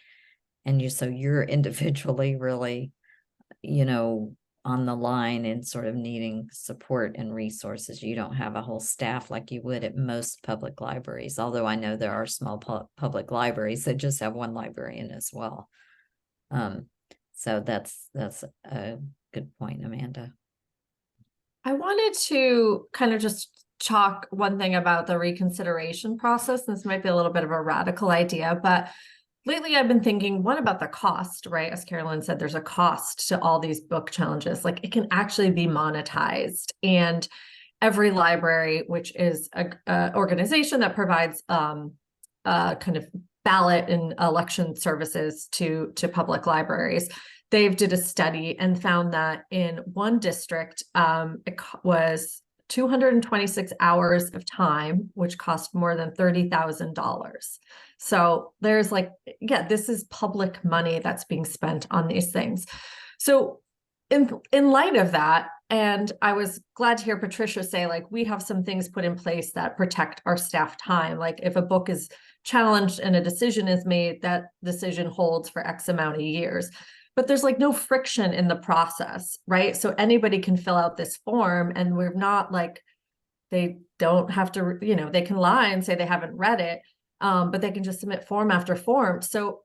And so you're individually really, on the line and sort of needing support and resources. You don't have a whole staff like you would at most public libraries, although I know there are small public libraries that just have one librarian as well. So that's a good point, Amanda. I wanted to kind of just talk one thing about the reconsideration process. This might be a little bit of a radical idea, but lately I've been thinking, what about the cost, right? As Carolyn said, there's a cost to all these book challenges. Like it can actually be monetized, and every library, which is a organization that provides kind of ballot and election services to public libraries, they've did a study and found that in one district, it was 226 hours of time, which cost more than $30,000. So there's like, yeah, this is public money that's being spent on these things. So in light of that, and I was glad to hear Patricia say, like, we have some things put in place that protect our staff time. Like if a book is challenged and a decision is made, that decision holds for X amount of years. But there's like no friction in the process, right? So anybody can fill out this form, and we're not like, they don't have to, you know, they can lie and say they haven't read it, but they can just submit form after form. So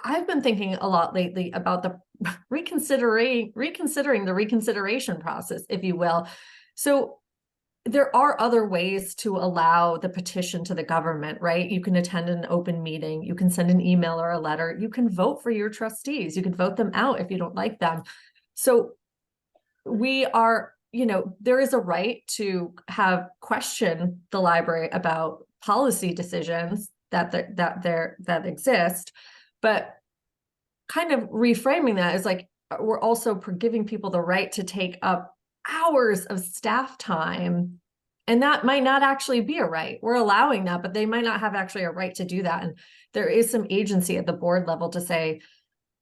I've been thinking a lot lately about the reconsidering the reconsideration process, if you will. So there are other ways to allow the petition to the government, right? You can attend an open meeting, you can send an email or a letter, you can vote for your trustees, you can vote them out if you don't like them. So we are, you know, there is a right to have question the library about policy decisions that exist, but kind of reframing that is like, we're also giving people the right to take up hours of staff time, and that might not actually be a right. We're allowing that, but they might not have actually a right to do that. And there is some agency at the board level to say,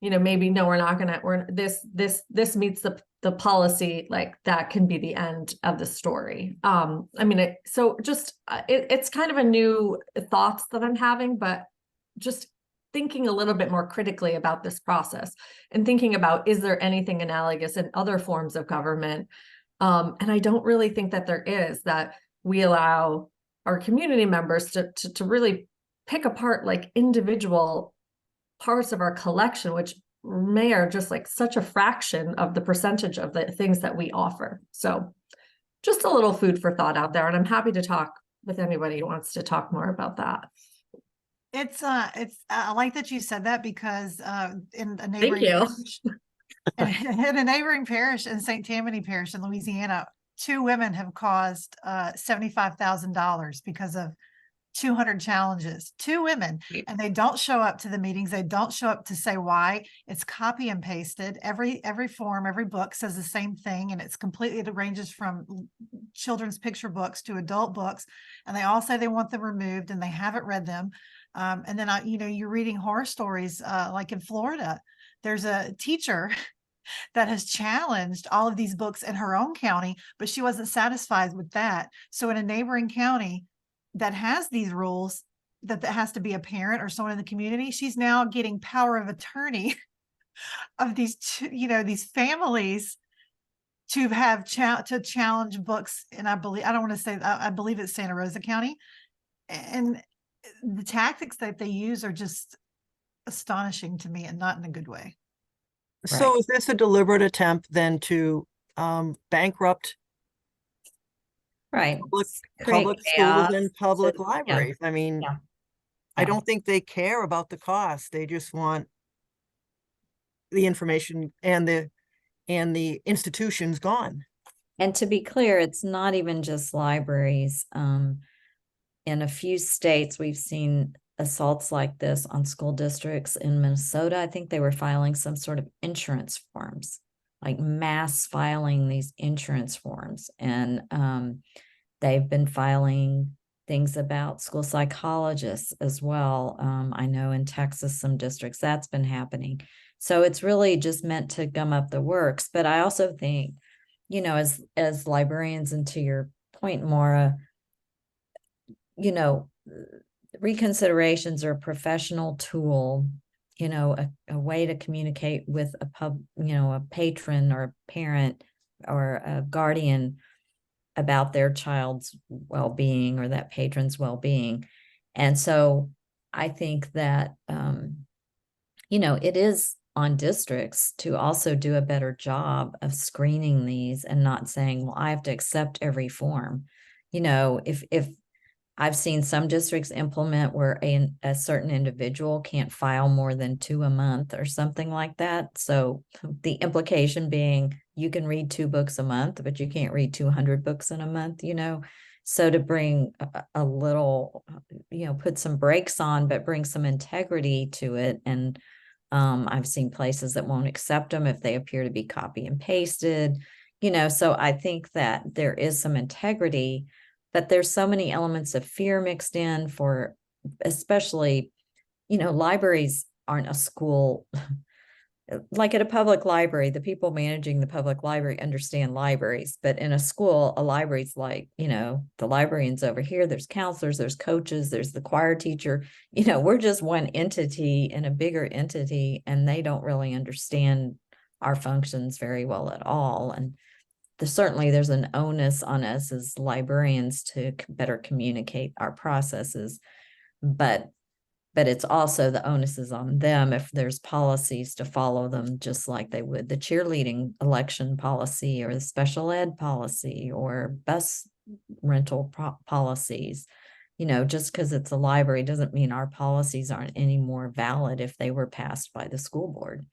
you know, maybe no, we're not gonna, this meets the policy, like that can be the end of the story. I mean, it's kind of a new thoughts that I'm having, but just thinking a little bit more critically about this process and thinking about, is there anything analogous in other forms of government? And I don't really think that there is, that we allow our community members to really pick apart like individual parts of our collection, which may are just like such a fraction of the percentage of the things that we offer. So just a little food for thought out there. And I'm happy to talk with anybody who wants to talk more about that. It's I like that you said that, because in a Thank neighboring you. in a neighboring parish, in St. Tammany Parish in Louisiana, 2 women have caused $75,000 because of 200 challenges. 2 women, and they don't show up to the meetings. They don't show up to say why. It's copy and pasted. Every form, every book says the same thing, and it's completely, it ranges from children's picture books to adult books, and they all say they want them removed and they haven't read them. And then you know, you're reading horror stories, like in Florida, there's a teacher that has challenged all of these books in her own county, but she wasn't satisfied with that. So in a neighboring county that has these rules, that has to be a parent or someone in the community, she's now getting power of attorney of these, you know, these families to have to challenge books. And I don't want to say, I believe it's Santa Rosa County. And the tactics that they use are just astonishing to me, and not in a good way. So is this a deliberate attempt then to bankrupt public schools and public libraries? I mean, I don't think they care about the cost. They just want the information and the institutions gone. And to be clear, it's not even just libraries. In a few states, we've seen assaults like this on school districts. In Minnesota, I think they were filing some sort of insurance forms, like mass filing these insurance forms. And they've been filing things about school psychologists as well. I know in Texas, some districts, that's been happening. So it's really just meant to gum up the works. But I also think, you know, as librarians, and to your point, Maura, you know, reconsiderations are a professional tool you know, a way to communicate with a patron or a parent or a guardian about their child's well-being or that patron's well-being. And so I think that, it is on districts to also do a better job of screening these and not saying, well, I have to accept every form. If I've seen some districts implement where a certain individual can't file more than 2 a month or something like that. So the implication being you can read 2 books a month, but you can't read 200 books in a month, So to bring a little, put some brakes on, but bring some integrity to it. And I've seen places that won't accept them if they appear to be copy and pasted, so I think that there is some integrity. But there's so many elements of fear mixed in for, especially, libraries aren't a school. Like at a public library, the people managing the public library understand libraries, but in a school, a library's like, the librarians over here, there's counselors, there's coaches, there's the choir teacher, we're just one entity in a bigger entity, and they don't really understand our functions very well at all. And certainly there's an onus on us as librarians to better communicate our processes, but it's also the onus is on them if there's policies to follow them, just like they would the cheerleading election policy or the special ed policy or bus rental policies. Just because it's a library doesn't mean our policies aren't any more valid if they were passed by the school board.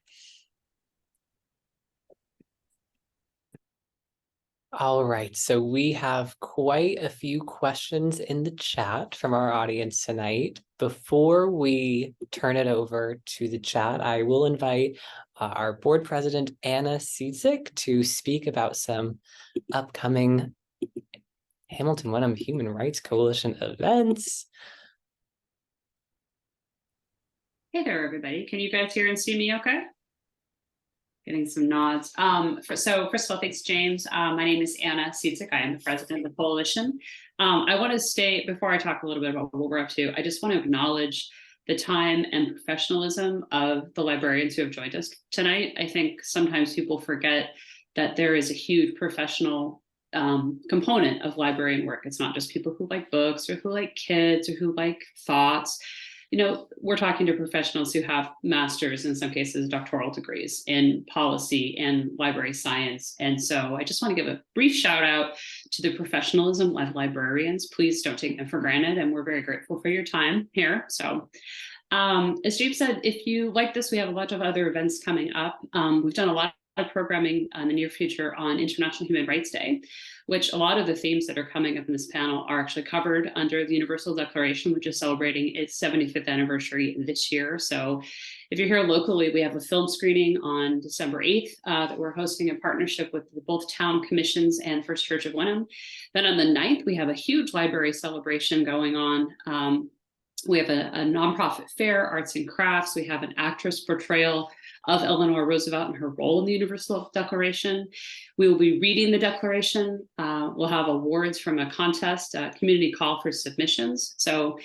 All right, so we have quite a few questions in the chat from our audience tonight. Before we turn it over to the chat, I will invite our board president, Anna Sieczyk, to speak about some upcoming Hamilton-Wenham Human Rights Coalition events. Hey there, everybody. Can you guys hear and see me okay? Getting some nods. So first of all, thanks, James. My name is Anna Sieczyk. I am the president of the coalition. I want to state, before I talk a little bit about what we're up to, I just want to acknowledge the time and professionalism of the librarians who have joined us tonight. I think sometimes people forget that there is a huge professional component of librarian work. It's not just people who like books or who like kids or who like thoughts. We're talking to professionals who have masters, in some cases, doctoral degrees in policy and library science. And so I just want to give a brief shout out to the professionalism of librarians. Please don't take them for granted. And we're very grateful for your time here. So as James said, if you like this, we have a lot of other events coming up. We've done a lot of programming in the near future on International Human Rights Day, which a lot of the themes that are coming up in this panel are actually covered under the Universal Declaration, which is celebrating its 75th anniversary this year. So if you're here locally, we have a film screening on December 8th that we're hosting in partnership with both town commissions and First Church of Wenham. Then on the 9th, we have a huge library celebration going on. We have a nonprofit fair, arts and crafts. We have an actress portrayal of Eleanor Roosevelt and her role in the Universal Declaration. We will be reading the Declaration. We'll have awards from a contest, a community call for submissions. So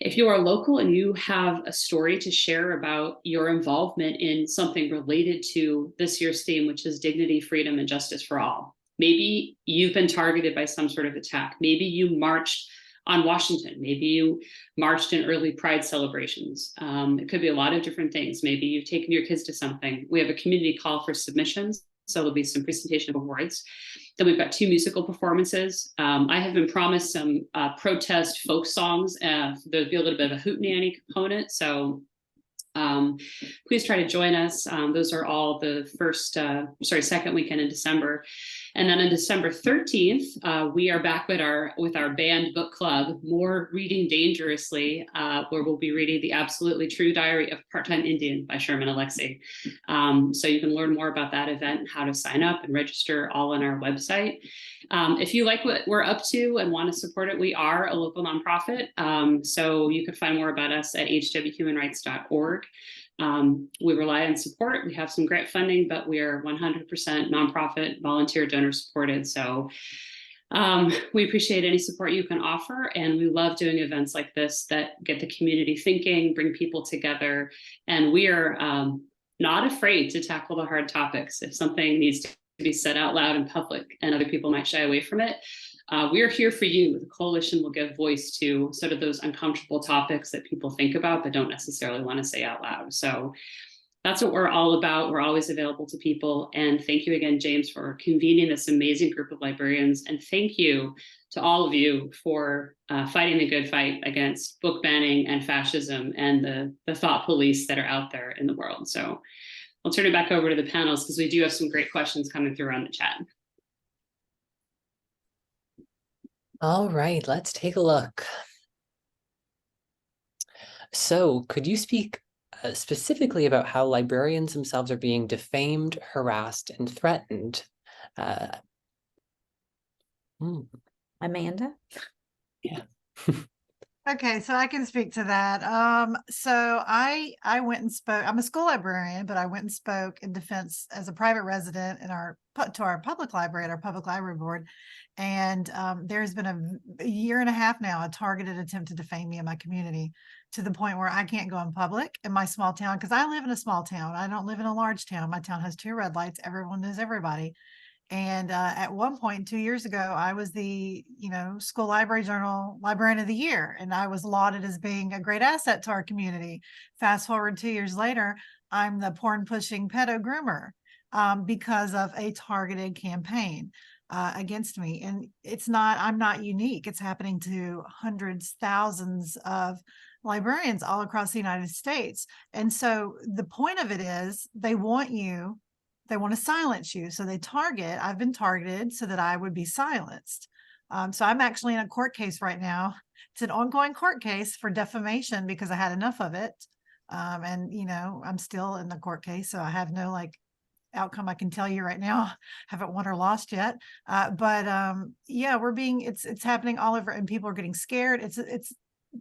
if you are local and you have a story to share about your involvement in something related to this year's theme, which is dignity, freedom, and justice for all. Maybe you've been targeted by some sort of attack. Maybe you marched on Washington. Maybe you marched in early Pride celebrations. It could be a lot of different things. Maybe you've taken your kids to something. We have a community call for submissions. So there'll be some presentation of awards. Then we've got 2 musical performances. I have been promised some protest folk songs. There'll be a little bit of a hootenanny component. So please try to join us. Those are all the second weekend in December. And then on December 13th, we are back with our banned book club, More Reading Dangerously, where we'll be reading The Absolutely True Diary of a Part-Time Indian by Sherman Alexie. So you can learn more about that event and how to sign up and register all on our website. If you like what we're up to and want to support it, we are a local nonprofit. So you can find more about us at hwhumanrights.org. We rely on support. We have some grant funding, but we are 100% nonprofit, volunteer, donor supported. So We appreciate any support you can offer, and we love doing events like this that get the community thinking, bring people together, and we are not afraid to tackle the hard topics. If something needs to be said out loud in public and other people might shy away from it, we are here for you. The coalition will give voice to sort of those uncomfortable topics that people think about but don't necessarily want to say out loud. So that's what we're all about. We're always available to people. And thank you again, James, for convening this amazing group of librarians. And thank you to all of you for fighting the good fight against book banning and fascism and the thought police that are out there in the world. So I'll turn it back over to the panels because we do have some great questions coming through on the chat. All right, let's take a look. So could you speak specifically about how librarians themselves are being defamed, harassed, and threatened? Amanda? Yeah. Okay, so I can speak to that. So I went and spoke. I'm a school librarian, but I went and spoke in defense as a private resident in our public library at our public library board. And there's been a year and a half now, a targeted attempt to defame me in my community, to the point where I can't go in public in my small town because I live in a small town. I don't live in a large town. My town has 2 red lights. Everyone knows everybody. And at one point 2 years ago, I was the, School Library Journal Librarian of the Year, and I was lauded as being a great asset to our community. Fast forward 2 years later, I'm the porn pushing pedo groomer because of a targeted campaign against me. And I'm not unique. It's happening to hundreds, thousands of librarians all across the United States. And so the point of it is they want to silence you. So I've been targeted so that I would be silenced. So I'm actually in a court case right now. It's an ongoing court case for defamation because I had enough of it. I'm still in the court case. So I have no outcome I can tell you right now. Haven't won or lost yet. It's happening all over and people are getting scared. It's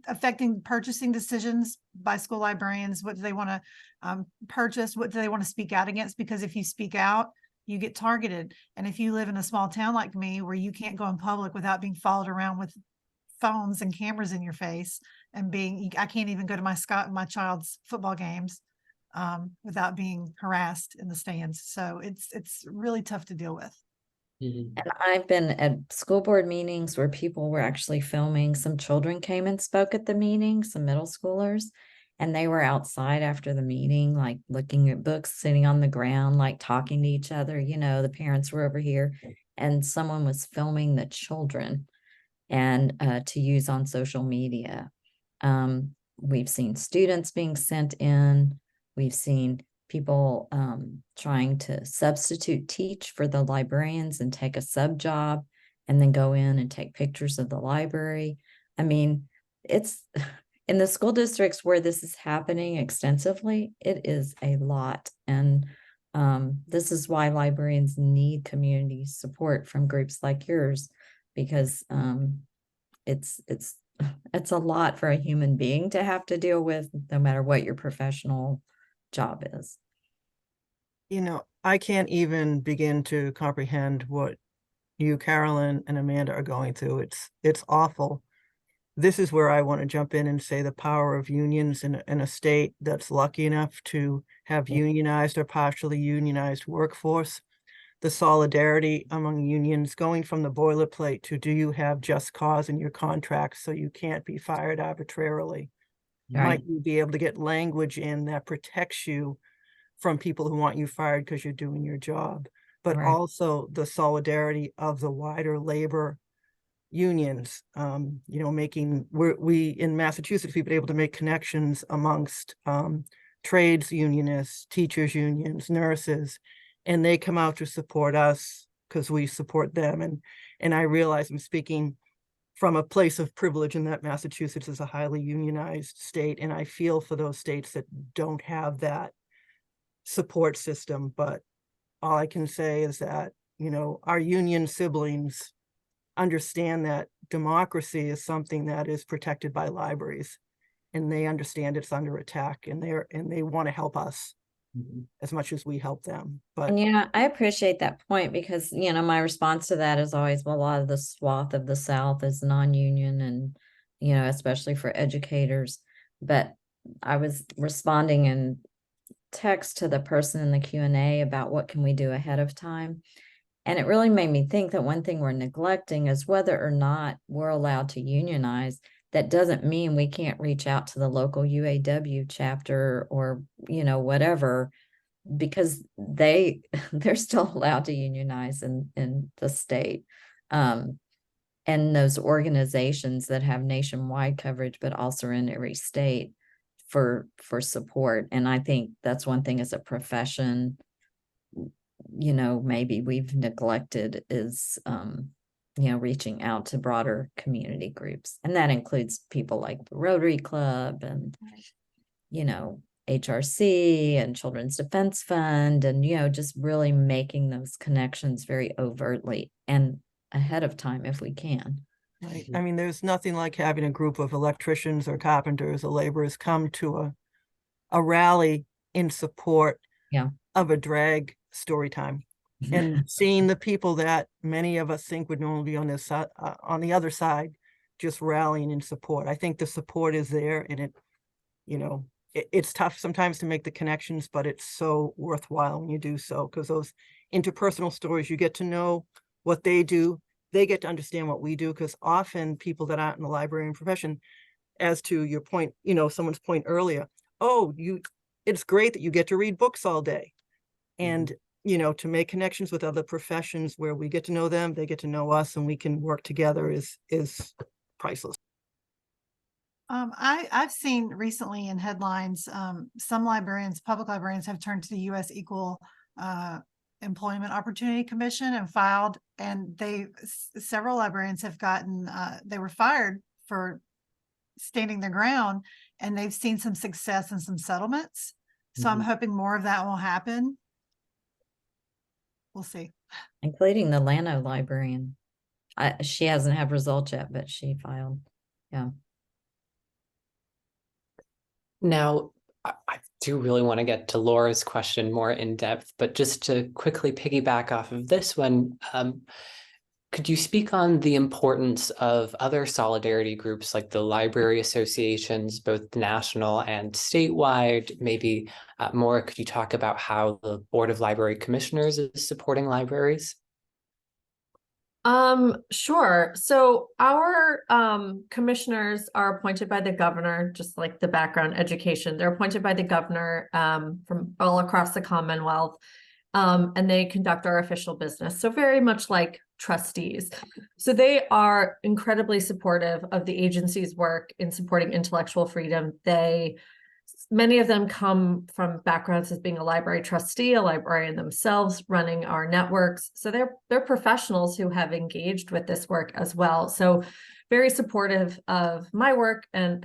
affecting purchasing decisions by school librarians. What do they want to purchase? What do they want to speak out against? Because if you speak out, you get targeted. And if you live in a small town like me, where you can't go in public without being followed around with phones and cameras in your face and I can't even go to my child's football games without being harassed in the stands. So it's really tough to deal with. And I've been at school board meetings where people were actually filming. Some children came and spoke at the meeting, some middle schoolers, and they were outside after the meeting, looking at books, sitting on the ground, talking to each other. The parents were over here, and someone was filming the children and to use on social media. We've seen students being sent in. We've seen people trying to substitute teach for the librarians and take a sub job and then go in and take pictures of the library. I mean, it's in the school districts where this is happening extensively, it is a lot. And this is why librarians need community support from groups like yours, because it's a lot for a human being to have to deal with, no matter what your professional job is. I can't even begin to comprehend what you, Carolyn, and Amanda are going through. It's awful. This is where I want to jump in and say the power of unions in a state that's lucky enough to have unionized or partially unionized workforce. The solidarity among unions, going from the boilerplate to, do you have just cause in your contract so you can't be fired arbitrarily? Right. Might you be able to get language in that protects you from people who want you fired because you're doing your job? But Right. also the solidarity of the wider labor unions, we in Massachusetts, we've been able to make connections amongst trades unionists, teachers unions, nurses, and they come out to support us because we support them. And I realize I'm speaking from a place of privilege in that Massachusetts is a highly unionized state, and I feel for those states that don't have that support system. But all I can say is that, our union siblings understand that democracy is something that is protected by libraries, and they understand it's under attack, and they want to help us. as much as we help them. But And yeah, I appreciate that point because, my response to that is always, well, a lot of the swath of the South is non-union and, especially for educators. But I was responding in text to the person in the Q&A about what can we do ahead of time. And it really made me think that one thing we're neglecting is whether or not we're allowed to unionize. That doesn't mean we can't reach out to the local UAW chapter or, whatever, because they're still allowed to unionize in the state. And those organizations that have nationwide coverage, but also in every state for support. And I think that's one thing as a profession, maybe we've neglected is, reaching out to broader community groups. And that includes people like the Rotary Club and, HRC and Children's Defense Fund, and, just really making those connections very overtly and ahead of time if we can. right. I mean, there's nothing like having a group of electricians or carpenters or laborers come to a rally in support of a drag story time, and seeing the people that many of us think would normally be on this on the other side, just rallying in support. I think the support is there, and it's tough sometimes to make the connections, but it's so worthwhile when you do so, because those interpersonal stories, you get to know what they do, they get to understand what we do, because often people that aren't in the librarian profession, as to your point, someone's point earlier, it's great that you get to read books all day. And, to make connections with other professions where we get to know them, they get to know us, and we can work together is priceless. I've seen recently in headlines, some librarians, public librarians, have turned to the U.S. Equal Employment Opportunity Commission and filed, and several librarians have gotten, they were fired for standing their ground, and they've seen some success and some settlements. So I'm hoping more of that will happen. We'll see. Including the Llano librarian. She hasn't had results yet, but she filed. Yeah. Now, I do really want to get to Laura's question more in depth, but just to quickly piggyback off of this one, could you speak on the importance of other solidarity groups like the library associations, both national and statewide? Maybe more, could you talk about how the Board of Library Commissioners is supporting libraries? Sure. So our commissioners are appointed by the governor, just like the background education. They're appointed by the governor from all across the Commonwealth, and they conduct our official business. So very much like trustees. So they are incredibly supportive of the agency's work in supporting intellectual freedom. Many of them come from backgrounds as being a library trustee, a librarian themselves, running our networks. So they're professionals who have engaged with this work as well. So very supportive of my work and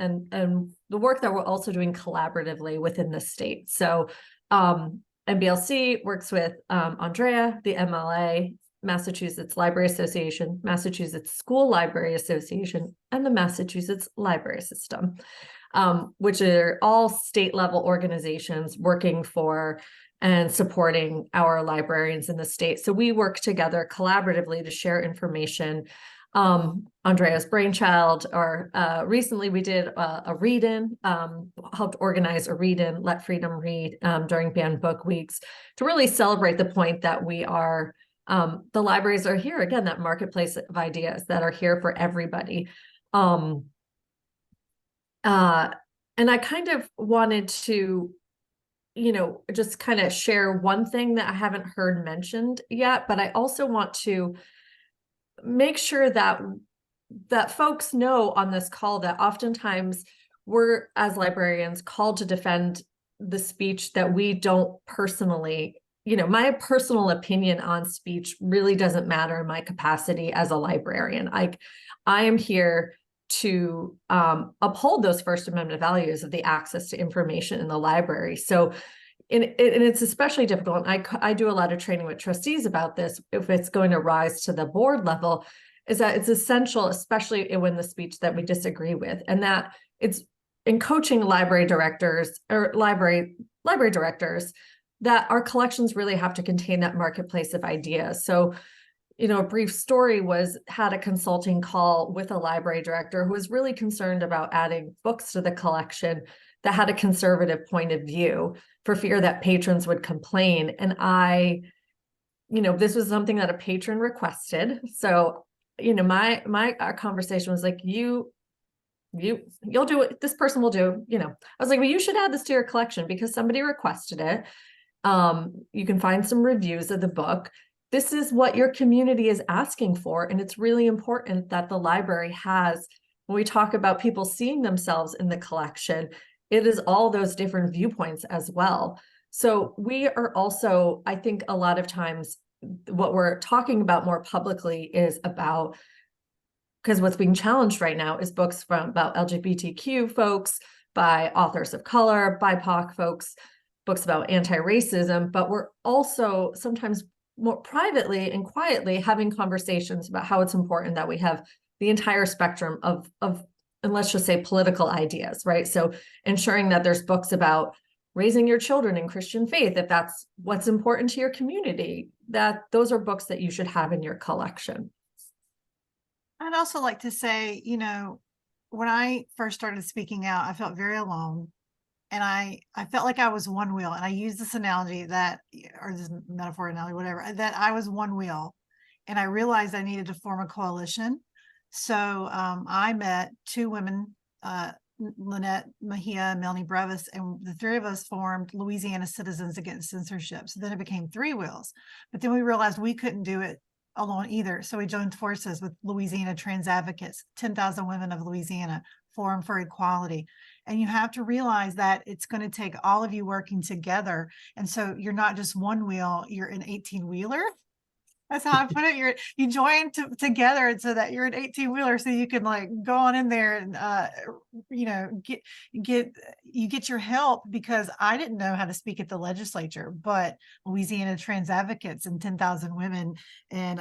the work that we're also doing collaboratively within the state. So MBLC works with Andrea, the MLA, Massachusetts Library Association, Massachusetts School Library Association, and the Massachusetts Library System, which are all state level organizations working for and supporting our librarians in the state. So we work together collaboratively to share information. Andrea's brainchild, or recently we did a read-in, helped organize a read-in, Let Freedom Read, during Banned Book Weeks, to really celebrate the point that we are, the libraries are here, again, that marketplace of ideas that are here for everybody. And I kind of wanted to, just kind of share one thing that I haven't heard mentioned yet, but I also want to make sure that folks know on this call that oftentimes we're, as librarians, called to defend the speech that we don't personally, my personal opinion on speech really doesn't matter in my capacity as a librarian. I am here to uphold those First Amendment values of the access to information in the library. So, and it's especially difficult. And I do a lot of training with trustees about this. If it's going to rise to the board level, is that it's essential, especially when the speech that we disagree with, and that it's in coaching library directors or library directors that our collections really have to contain that marketplace of ideas. So, a brief story had a consulting call with a library director who was really concerned about adding books to the collection that had a conservative point of view for fear that patrons would complain. And this was something that a patron requested. So, our conversation was like, you'll do it. This person will do, I was like, well, you should add this to your collection because somebody requested it. You can find some reviews of the book. This is what your community is asking for. And it's really important that the library has, when we talk about people seeing themselves in the collection, it is all those different viewpoints as well. So we are also, I think a lot of times what we're talking about more publicly is about, because what's being challenged right now is books about LGBTQ folks, by authors of color, BIPOC folks, books about anti-racism, but we're also sometimes more privately and quietly having conversations about how it's important that we have the entire spectrum of and let's just say political ideas, right? So ensuring that there's books about raising your children in Christian faith, if that's what's important to your community, that those are books that you should have in your collection. I'd also like to say, when I first started speaking out, I felt very alone. And I felt like I was one wheel. And I use this analogy or this metaphor analogy, whatever, that I was one wheel. And I realized I needed to form a coalition. So I met two women, Lynette Mejia and Melanie Brevis, and the three of us formed Louisiana Citizens Against Censorship. So then it became three wheels. But then we realized we couldn't do it alone either. So we joined forces with Louisiana Trans Advocates, 10,000 Women of Louisiana, Forum for Equality. And you have to realize that it's going to take all of you working together. And so you're not just one wheel, you're an 18-wheeler. That's how I put it. You join together so that you're an 18-wheeler, so you can go on in there and get your help, because I didn't know how to speak at the legislature, but Louisiana Trans Advocates and 10,000 Women, and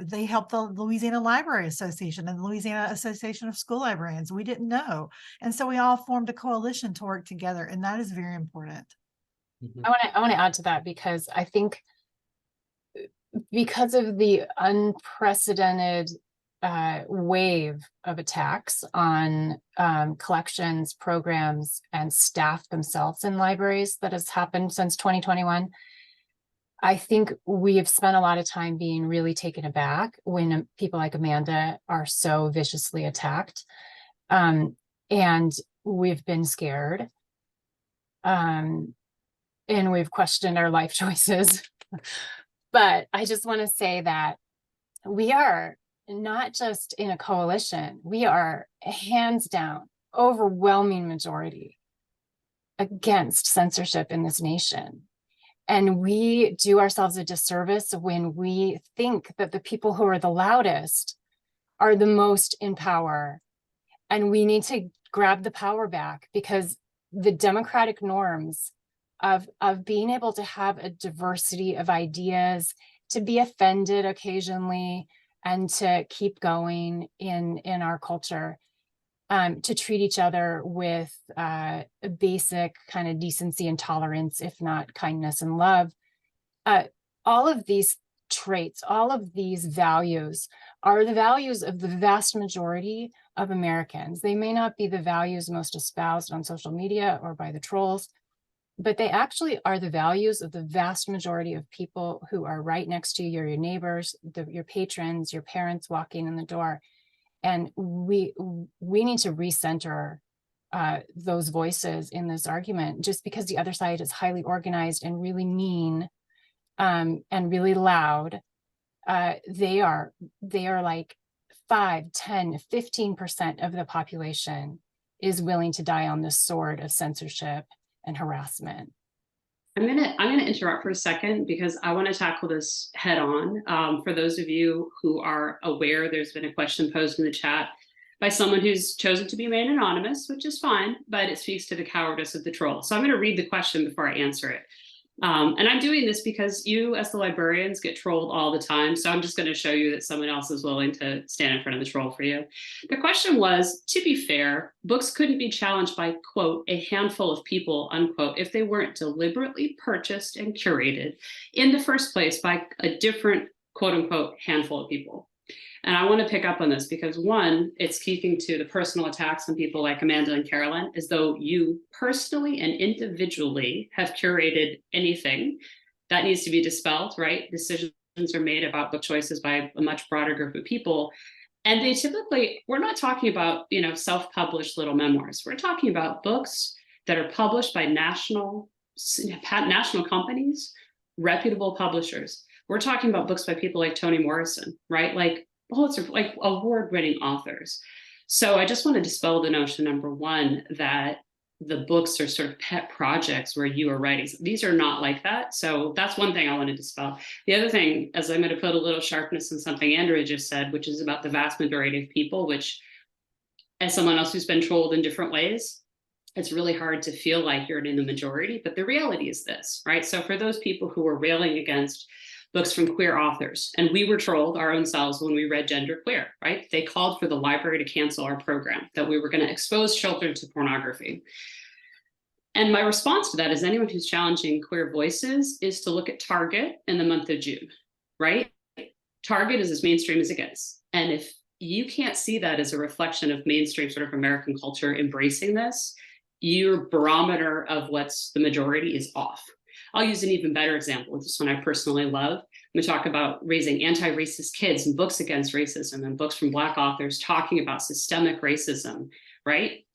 they helped the Louisiana Library Association and the Louisiana Association of School Librarians. We didn't know, and so we all formed a coalition to work together, and that is very important. I want to add to that, because I think because of the unprecedented wave of attacks on collections, programs, and staff themselves in libraries that has happened since 2021, I think we have spent a lot of time being really taken aback when people like Amanda are so viciously attacked. And we've been scared. And we've questioned our life choices. But I just want to say that we are not just in a coalition, we are hands down, overwhelming majority against censorship in this nation. And we do ourselves a disservice when we think that the people who are the loudest are the most in power. And we need to grab the power back, because the democratic norms of being able to have a diversity of ideas, to be offended occasionally, and to keep going in our culture, to treat each other with a basic kind of decency and tolerance, if not kindness and love. All of these traits, all of these values are the values of the vast majority of Americans. They may not be the values most espoused on social media or by the trolls, but they actually are the values of the vast majority of people who are right next to you, your neighbors, your patrons, your parents walking in the door. And we need to recenter those voices in this argument. Just because the other side is highly organized and really mean and really loud, they are like 5, 10, 15% of the population is willing to die on the sword of censorship and harassment. I'm gonna interrupt for a second, because I want to tackle this head on. For those of you who are aware, there's been a question posed in the chat by someone who's chosen to be remain anonymous, which is fine, but it speaks to the cowardice of the troll. So I'm going to read the question before I answer it. And I'm doing this because you, as the librarians, get trolled all the time. So I'm just going to show you that someone else is willing to stand in front of the troll for you. The question was, to be fair, books couldn't be challenged by, quote, a handful of people, unquote, if they weren't deliberately purchased and curated in the first place by a different, quote unquote, handful of people. And I want to pick up on this because, one, it's keeping to the personal attacks on people like Amanda and Carolyn, as though you personally and individually have curated anything. That needs to be dispelled, right? Decisions are made about book choices by a much broader group of people. And they typically, we're not talking about, self-published little memoirs. We're talking about books that are published by national companies, reputable publishers. We're talking about books by people like Toni Morrison, right? Like Pulitzer, like award-winning authors. So I just want to dispel the notion, number one, that the books are sort of pet projects where you are writing. These are not like that. So that's one thing I want to dispel. The other thing, as I'm going to put a little sharpness in something Andrea just said, which is about the vast majority of people, which, as someone else who's been trolled in different ways, it's really hard to feel like you're in the majority. But the reality is this, right? So for those people who are railing against books from queer authors, and we were trolled our own selves when we read Gender Queer, right? They called for the library to cancel our program, that we were going to expose children to pornography. And my response to that is, anyone who's challenging queer voices is to look at Target in the month of June, right? Target is as mainstream as it gets. And if you can't see that as a reflection of mainstream sort of American culture embracing this, your barometer of what's the majority is off. I'll use an even better example, this one I personally love. We talk about raising anti-racist kids and books against racism and books from Black authors talking about systemic racism, right?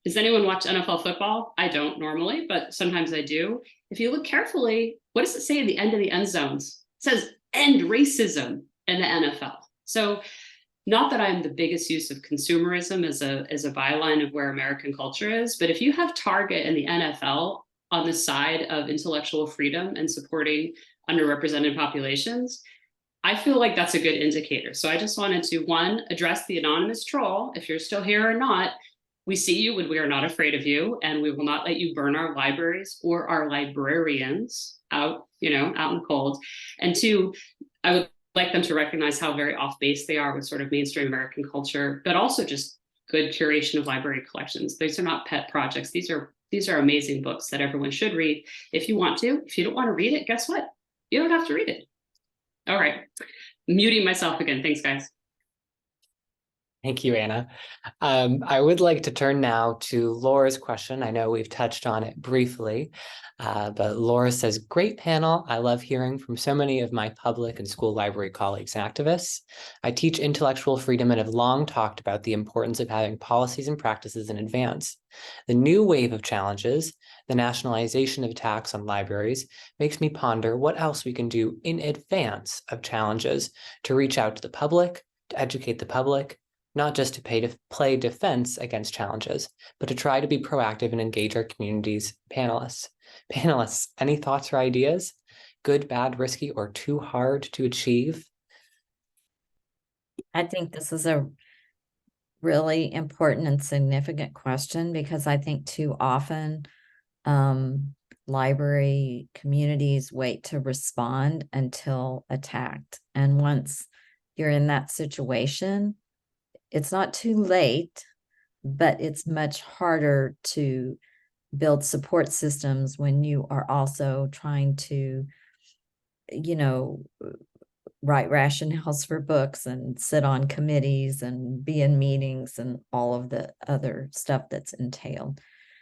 Does anyone watch NFL football? I don't normally, but sometimes I do. If you look carefully, what does it say at the end of the end zones? It says, end racism in the NFL. So not that I'm the biggest use of consumerism as a byline of where American culture is, but if you have Target and the NFL on the side of intellectual freedom and supporting underrepresented populations, I feel like that's a good indicator. So I just wanted to, one, address the anonymous troll. If you're still here or not, we see you and we are not afraid of you, and we will not let you burn our libraries or our librarians out, out in the cold. And two, I would like them to recognize how very off base they are with sort of mainstream American culture, but also just good curation of library collections. These are not pet projects. These are amazing books that everyone should read if you want to. If you don't want to read it, guess what? You don't have to read it. All right. Muting myself again. Thanks, guys. Thank you, Anna. I would like to turn now to Laura's question. I know we've touched on it briefly, but Laura says, great panel. I love hearing from so many of my public and school library colleagues and activists. I teach intellectual freedom and have long talked about the importance of having policies and practices in advance. The new wave of challenges, the nationalization of attacks on libraries, makes me ponder what else we can do in advance of challenges to reach out to the public, to educate the public, not just to play defense against challenges, but to try to be proactive and engage our community's panelists. Panelists, any thoughts or ideas? Good, bad, risky, or too hard to achieve? I think this is a really important and significant question, because I think too often library communities wait to respond until attacked. And once you're in that situation, it's not too late, but it's much harder to build support systems when you are also trying to, write rationales for books and sit on committees and be in meetings and all of the other stuff that's entailed.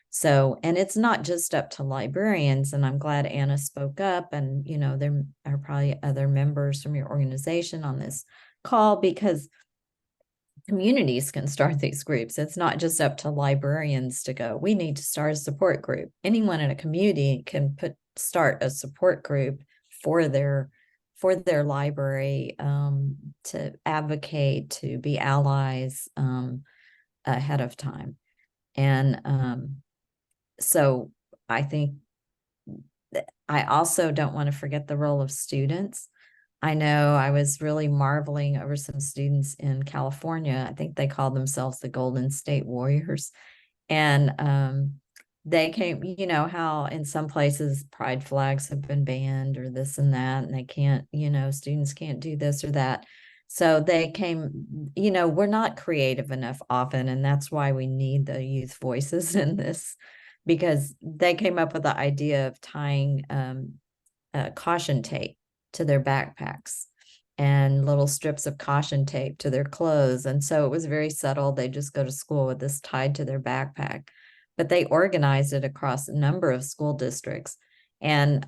So, and it's not just up to librarians, and I'm glad Anna spoke up, and, there are probably other members from your organization on this call, because communities can start these groups. It's not just up to librarians to go, we need to start a support group. Anyone in a community can start a support group for their library, to advocate, to be allies ahead of time. And so I think I also don't want to forget the role of students. I know I was really marveling over some students in California. I think they called themselves the Golden State Warriors. And they came, you know, how in some places pride flags have been banned or this and that, and they can't, you know, students can't do this or that. So they came, you know, we're not creative enough often, and that's why we need the youth voices in this, because they came up with the idea of tying caution tape to their backpacks and little strips of caution tape to their clothes. And so it was very subtle. They just go to school with this tied to their backpack, but they organized it across a number of school districts. And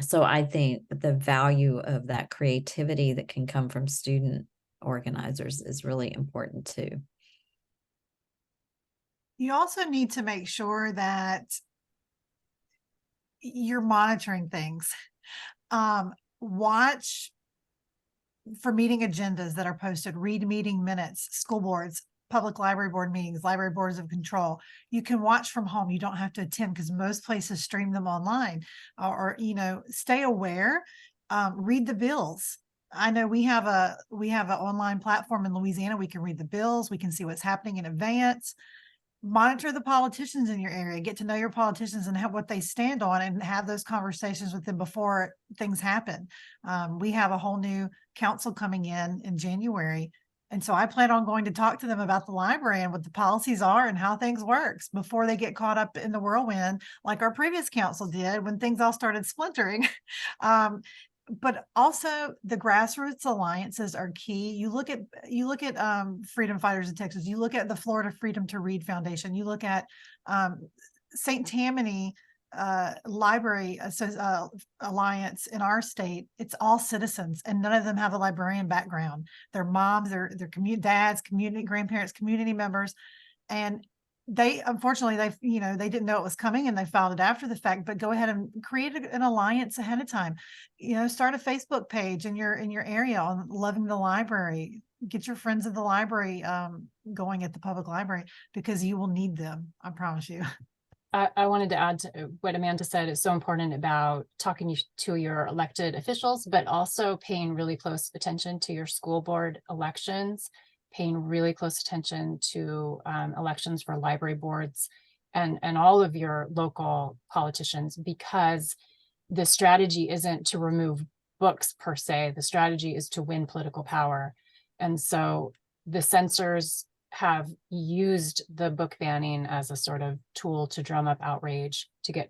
so I think the value of that creativity that can come from student organizers is really important too. You also need to make sure that you're monitoring things. Watch for meeting agendas that are posted, read meeting minutes, school boards, public library board meetings, library boards of control. You can watch from home. You don't have to attend because most places stream them online, or you know, stay aware, read the bills. I know we have an online platform in Louisiana. We can read the bills. We can see what's happening in advance. Monitor the politicians in your area, get to know your politicians and what they stand on, and have those conversations with them before things happen. We have a whole new council coming in January. And so I plan on going to talk to them about the library and what the policies are and how things works before they get caught up in the whirlwind like our previous council did when things all started splintering. But also the grassroots alliances are key. You look at Freedom Fighters of Texas, you look at the Florida Freedom to Read Foundation, you look at St. Tammany Library Alliance in our state. It's all citizens, and none of them have a librarian background. Their moms, their dads, community grandparents, community members, and they unfortunately they didn't know it was coming and they filed it after the fact. But go ahead and create an alliance ahead of time. You know, start a Facebook page in your area on loving the library. Get your friends at the library going at the public library, because you will need them. I promise you. I wanted to add to what Amanda said is so important about talking to your elected officials, but also paying really close attention to your school board elections, paying really close attention to elections for library boards and all of your local politicians, because the strategy isn't to remove books per se. The strategy is to win political power. And so the censors have used the book banning as a sort of tool to drum up outrage, to get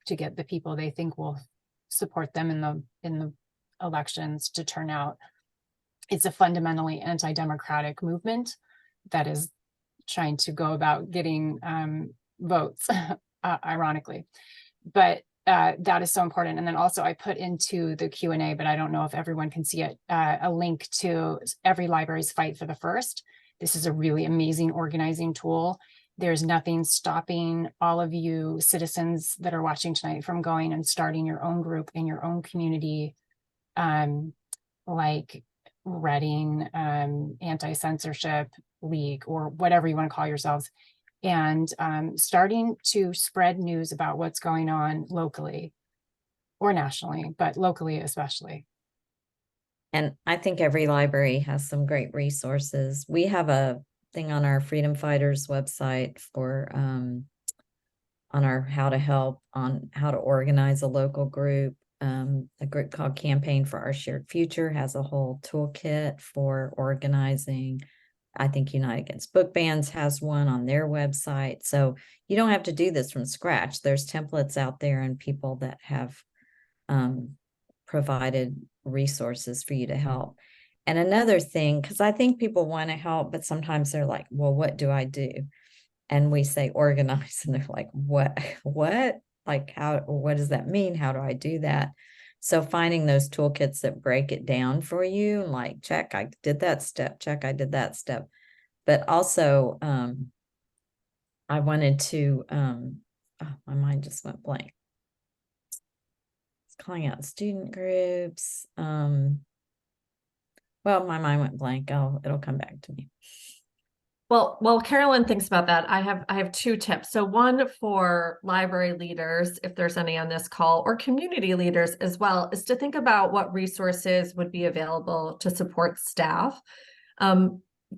the people they think will support them in the elections to turn out. It's a fundamentally anti-democratic movement that is trying to go about getting votes, ironically. But that is so important. And then also I put into the Q&A, but I don't know if everyone can see it, a link to Every Library's Fight for the First. This is a really amazing organizing tool. There's nothing stopping all of you citizens that are watching tonight from going and starting your own group in your own community, like Reading Anti-Censorship League, or whatever you want to call yourselves, and starting to spread news about what's going on locally or nationally, but locally especially. And I think every library has some great resources. We have a thing on our Freedom Fighters website for on our how to help, on how to organize a local group. A group called Campaign for Our Shared Future has a whole toolkit for organizing. I think United Against Book Bans has one on their website. So you don't have to do this from scratch. There's templates out there and people that have provided resources for you to help. And another thing, because I think people want to help, but sometimes they're like, well, what do I do? And we say organize, and they're like, what? Like, what does that mean? How do I do that? So finding those toolkits that break it down for you, like, check, I did that step, check, I did that step. But also, I wanted to, my mind just went blank. It's calling out student groups. Well, my mind went blank. It'll come back to me. Well, while Carolyn thinks about that, I have two tips. So one for library leaders, if there's any on this call, or community leaders as well, is to think about what resources would be available to support staff.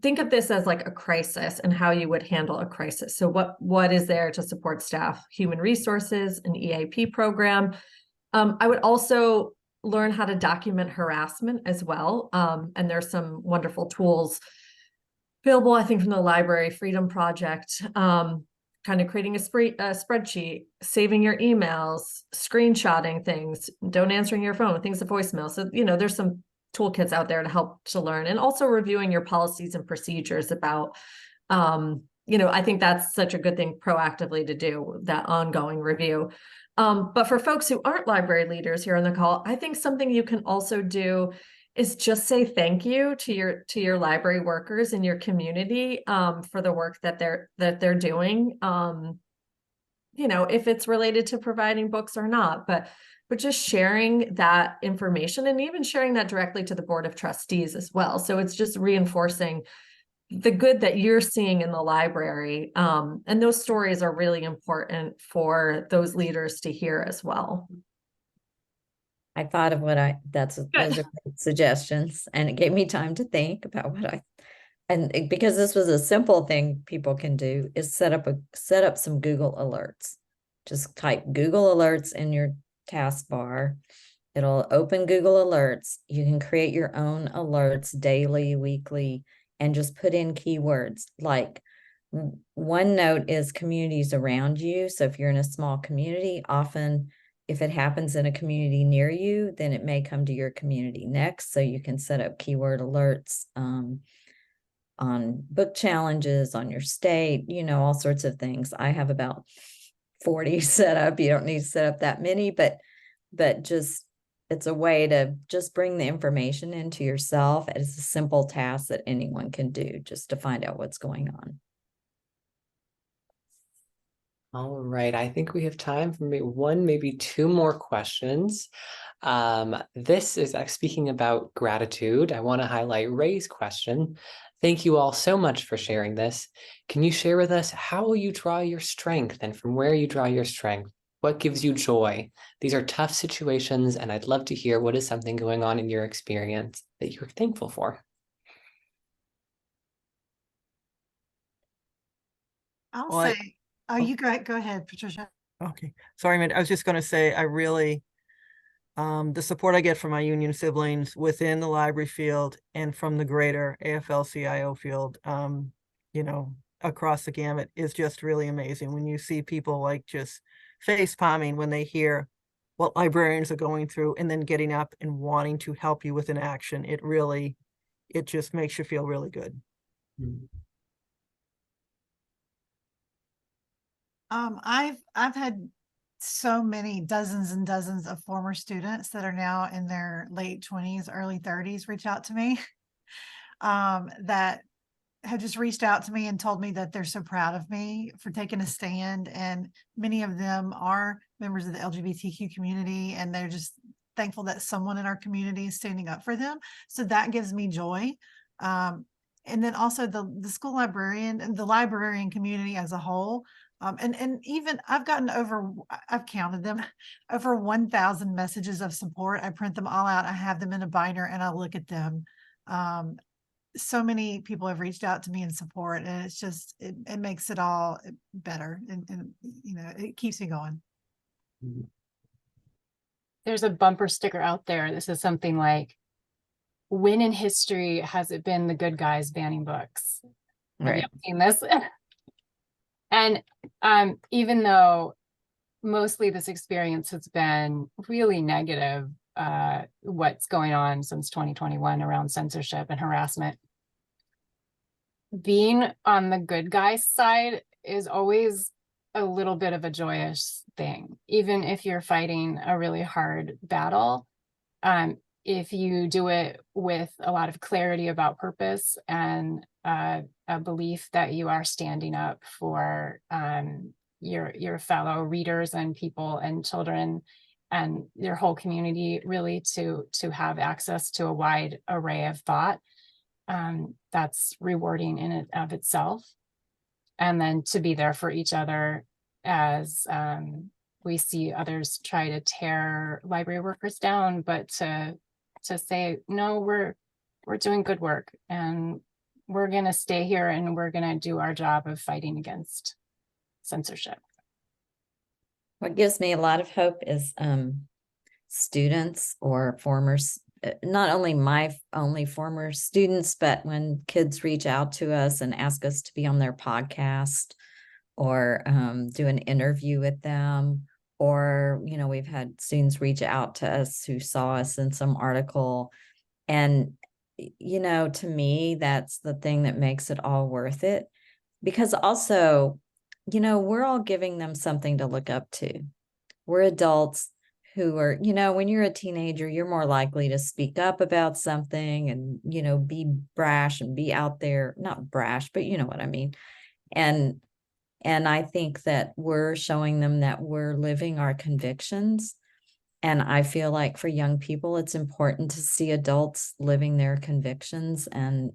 think of this as like a crisis and how you would handle a crisis. So what is there to support staff? Human resources, an EAP program. I would also learn how to document harassment as well. And there's some wonderful tools available, I think, from the Library Freedom Project, kind of creating a spreadsheet, saving your emails, screenshotting things, don't answering your phone, things to voicemail. So, there's some toolkits out there to help to learn, and also reviewing your policies and procedures about, I think that's such a good thing proactively to do, that ongoing review. But for folks who aren't library leaders here on the call, I think something you can also do is just say thank you to your library workers in your community for the work that they're doing. If it's related to providing books or not, but just sharing that information, and even sharing that directly to the Board of Trustees as well. So it's just reinforcing the good that you're seeing in the library. And those stories are really important for those leaders to hear as well. I thought of those are great suggestions, and it gave me time to think about because this was a simple thing people can do, is set up some Google alerts. Just type Google alerts in your taskbar. It'll open Google alerts. You can create your own alerts daily, weekly, and just put in keywords. Like OneNote is communities around you. So if you're in a small community, often if it happens in a community near you, then it may come to your community next. So you can set up keyword alerts on book challenges, on your state, all sorts of things. I have about 40 set up. You don't need to set up that many, but just, it's a way to just bring the information into yourself. It's a simple task that anyone can do just to find out what's going on. All right, I think we have time for maybe two more questions. This is speaking about gratitude. I want to highlight Ray's question. Thank you all so much for sharing this. Can you share with us how you draw your strength, and from where you draw your strength? What gives you joy? These are tough situations, and I'd love to hear what is something going on in your experience that you're thankful for. I'll Well, say, you go ahead, Patricia. Okay, sorry, man. I was just going to say, I really, the support I get from my union siblings within the library field and from the greater AFL-CIO field, across the gamut, is just really amazing. When you see people like just face palming when they hear what librarians are going through, and then getting up and wanting to help you with an action, it just makes you feel really good. Mm-hmm. I've had so many dozens and dozens of former students that are now in their late 20s, early 30s reach out to me that have just reached out to me and told me that they're so proud of me for taking a stand. And many of them are members of the LGBTQ community, and they're just thankful that someone in our community is standing up for them. So that gives me joy. And then also the school librarian and the librarian community as a whole. And even I've counted them, over 1,000 messages of support. I print them all out. I have them in a binder and I look at them. So many people have reached out to me in support, and it's just, it makes it all better. And it keeps me going. There's a bumper sticker out there. This is something like, when in history has it been the good guys banning books? Have you seen this? And even though mostly this experience has been really negative, what's going on since 2021 around censorship and harassment, being on the good guy side is always a little bit of a joyous thing, even if you're fighting a really hard battle. If you do it with a lot of clarity about purpose and a belief that you are standing up for your fellow readers and people and children and your whole community, really to have access to a wide array of thought, that's rewarding in and of itself. And then to be there for each other as we see others try to tear library workers down, but to say, no, we're doing good work, and we're going to stay here and we're going to do our job of fighting against censorship. What gives me a lot of hope is students or not only my only former students, but when kids reach out to us and ask us to be on their podcast or do an interview with them, or, we've had students reach out to us who saw us in some article. And, to me, that's the thing that makes it all worth it. Because also, we're all giving them something to look up to. We're adults who are, when you're a teenager, you're more likely to speak up about something and, be brash and be out there, not brash, but you know what I mean. And I think that we're showing them that we're living our convictions. And I feel like for young people, it's important to see adults living their convictions and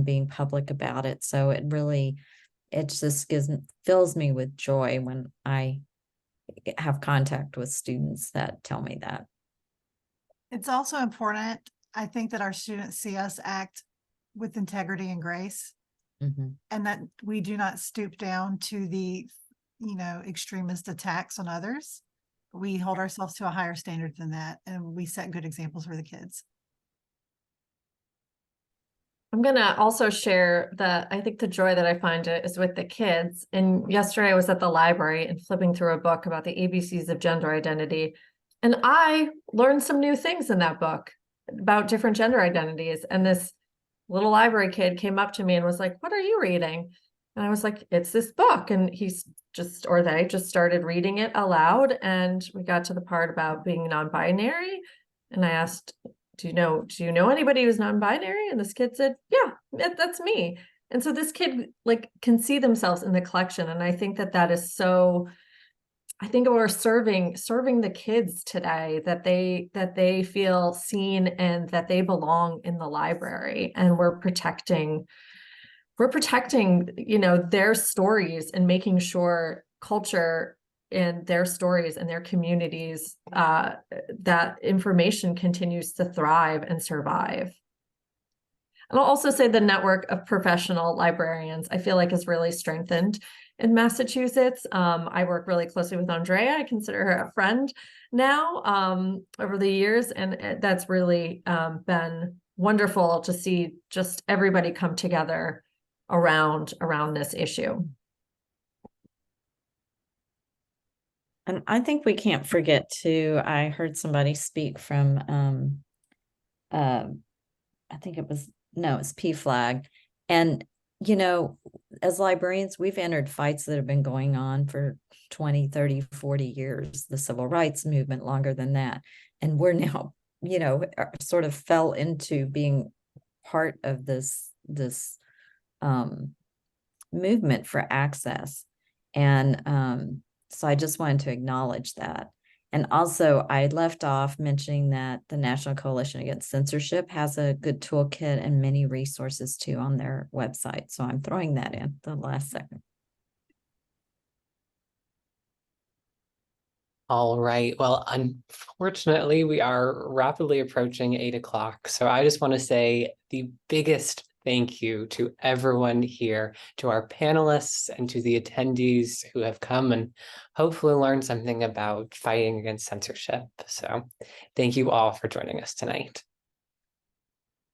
being public about it. So it just fills me with joy when I have contact with students that tell me that. It's also important, I think, that our students see us act with integrity and grace, Mhm. and that we do not stoop down to the, extremist attacks on others. We hold ourselves to a higher standard than that, and we set good examples for the kids. I'm going to also share that I think the joy that I find it is with the kids. And yesterday I was at the library and flipping through a book about the ABCs of gender identity. And I learned some new things in that book about different gender identities. And this little library kid came up to me and was like, "What are you reading?" And I was like, "It's this book." And they just started reading it aloud. And we got to the part about being non-binary. And I asked, do you know anybody who's non-binary? And this kid said, "Yeah, that's me." And so this kid can see themselves in the collection. And I think that is so, I think we're serving the kids today, that they feel seen and that they belong in the library, and we're protecting, their stories and making sure culture and their stories and their communities, that information continues to thrive and survive. And I'll also say the network of professional librarians, I feel like, is really strengthened in Massachusetts. I work really closely with Andrea. I consider her a friend now, over the years. And that's really been wonderful to see just everybody come together around this issue. And I think we can't forget to, I heard somebody speak from, I think it's PFLAG. And, as librarians, we've entered fights that have been going on for 20, 30, 40 years, the civil rights movement longer than that. And we're now, sort of fell into being part of this movement for access. And, so I just wanted to acknowledge that. And also, I left off mentioning that the National Coalition Against Censorship has a good toolkit and many resources too on their website. So I'm throwing that in the last second. All right. Well, unfortunately, we are rapidly approaching 8 o'clock. So I just want to say the biggest thank you to everyone here, to our panelists and to the attendees who have come and hopefully learned something about fighting against censorship. So thank you all for joining us tonight.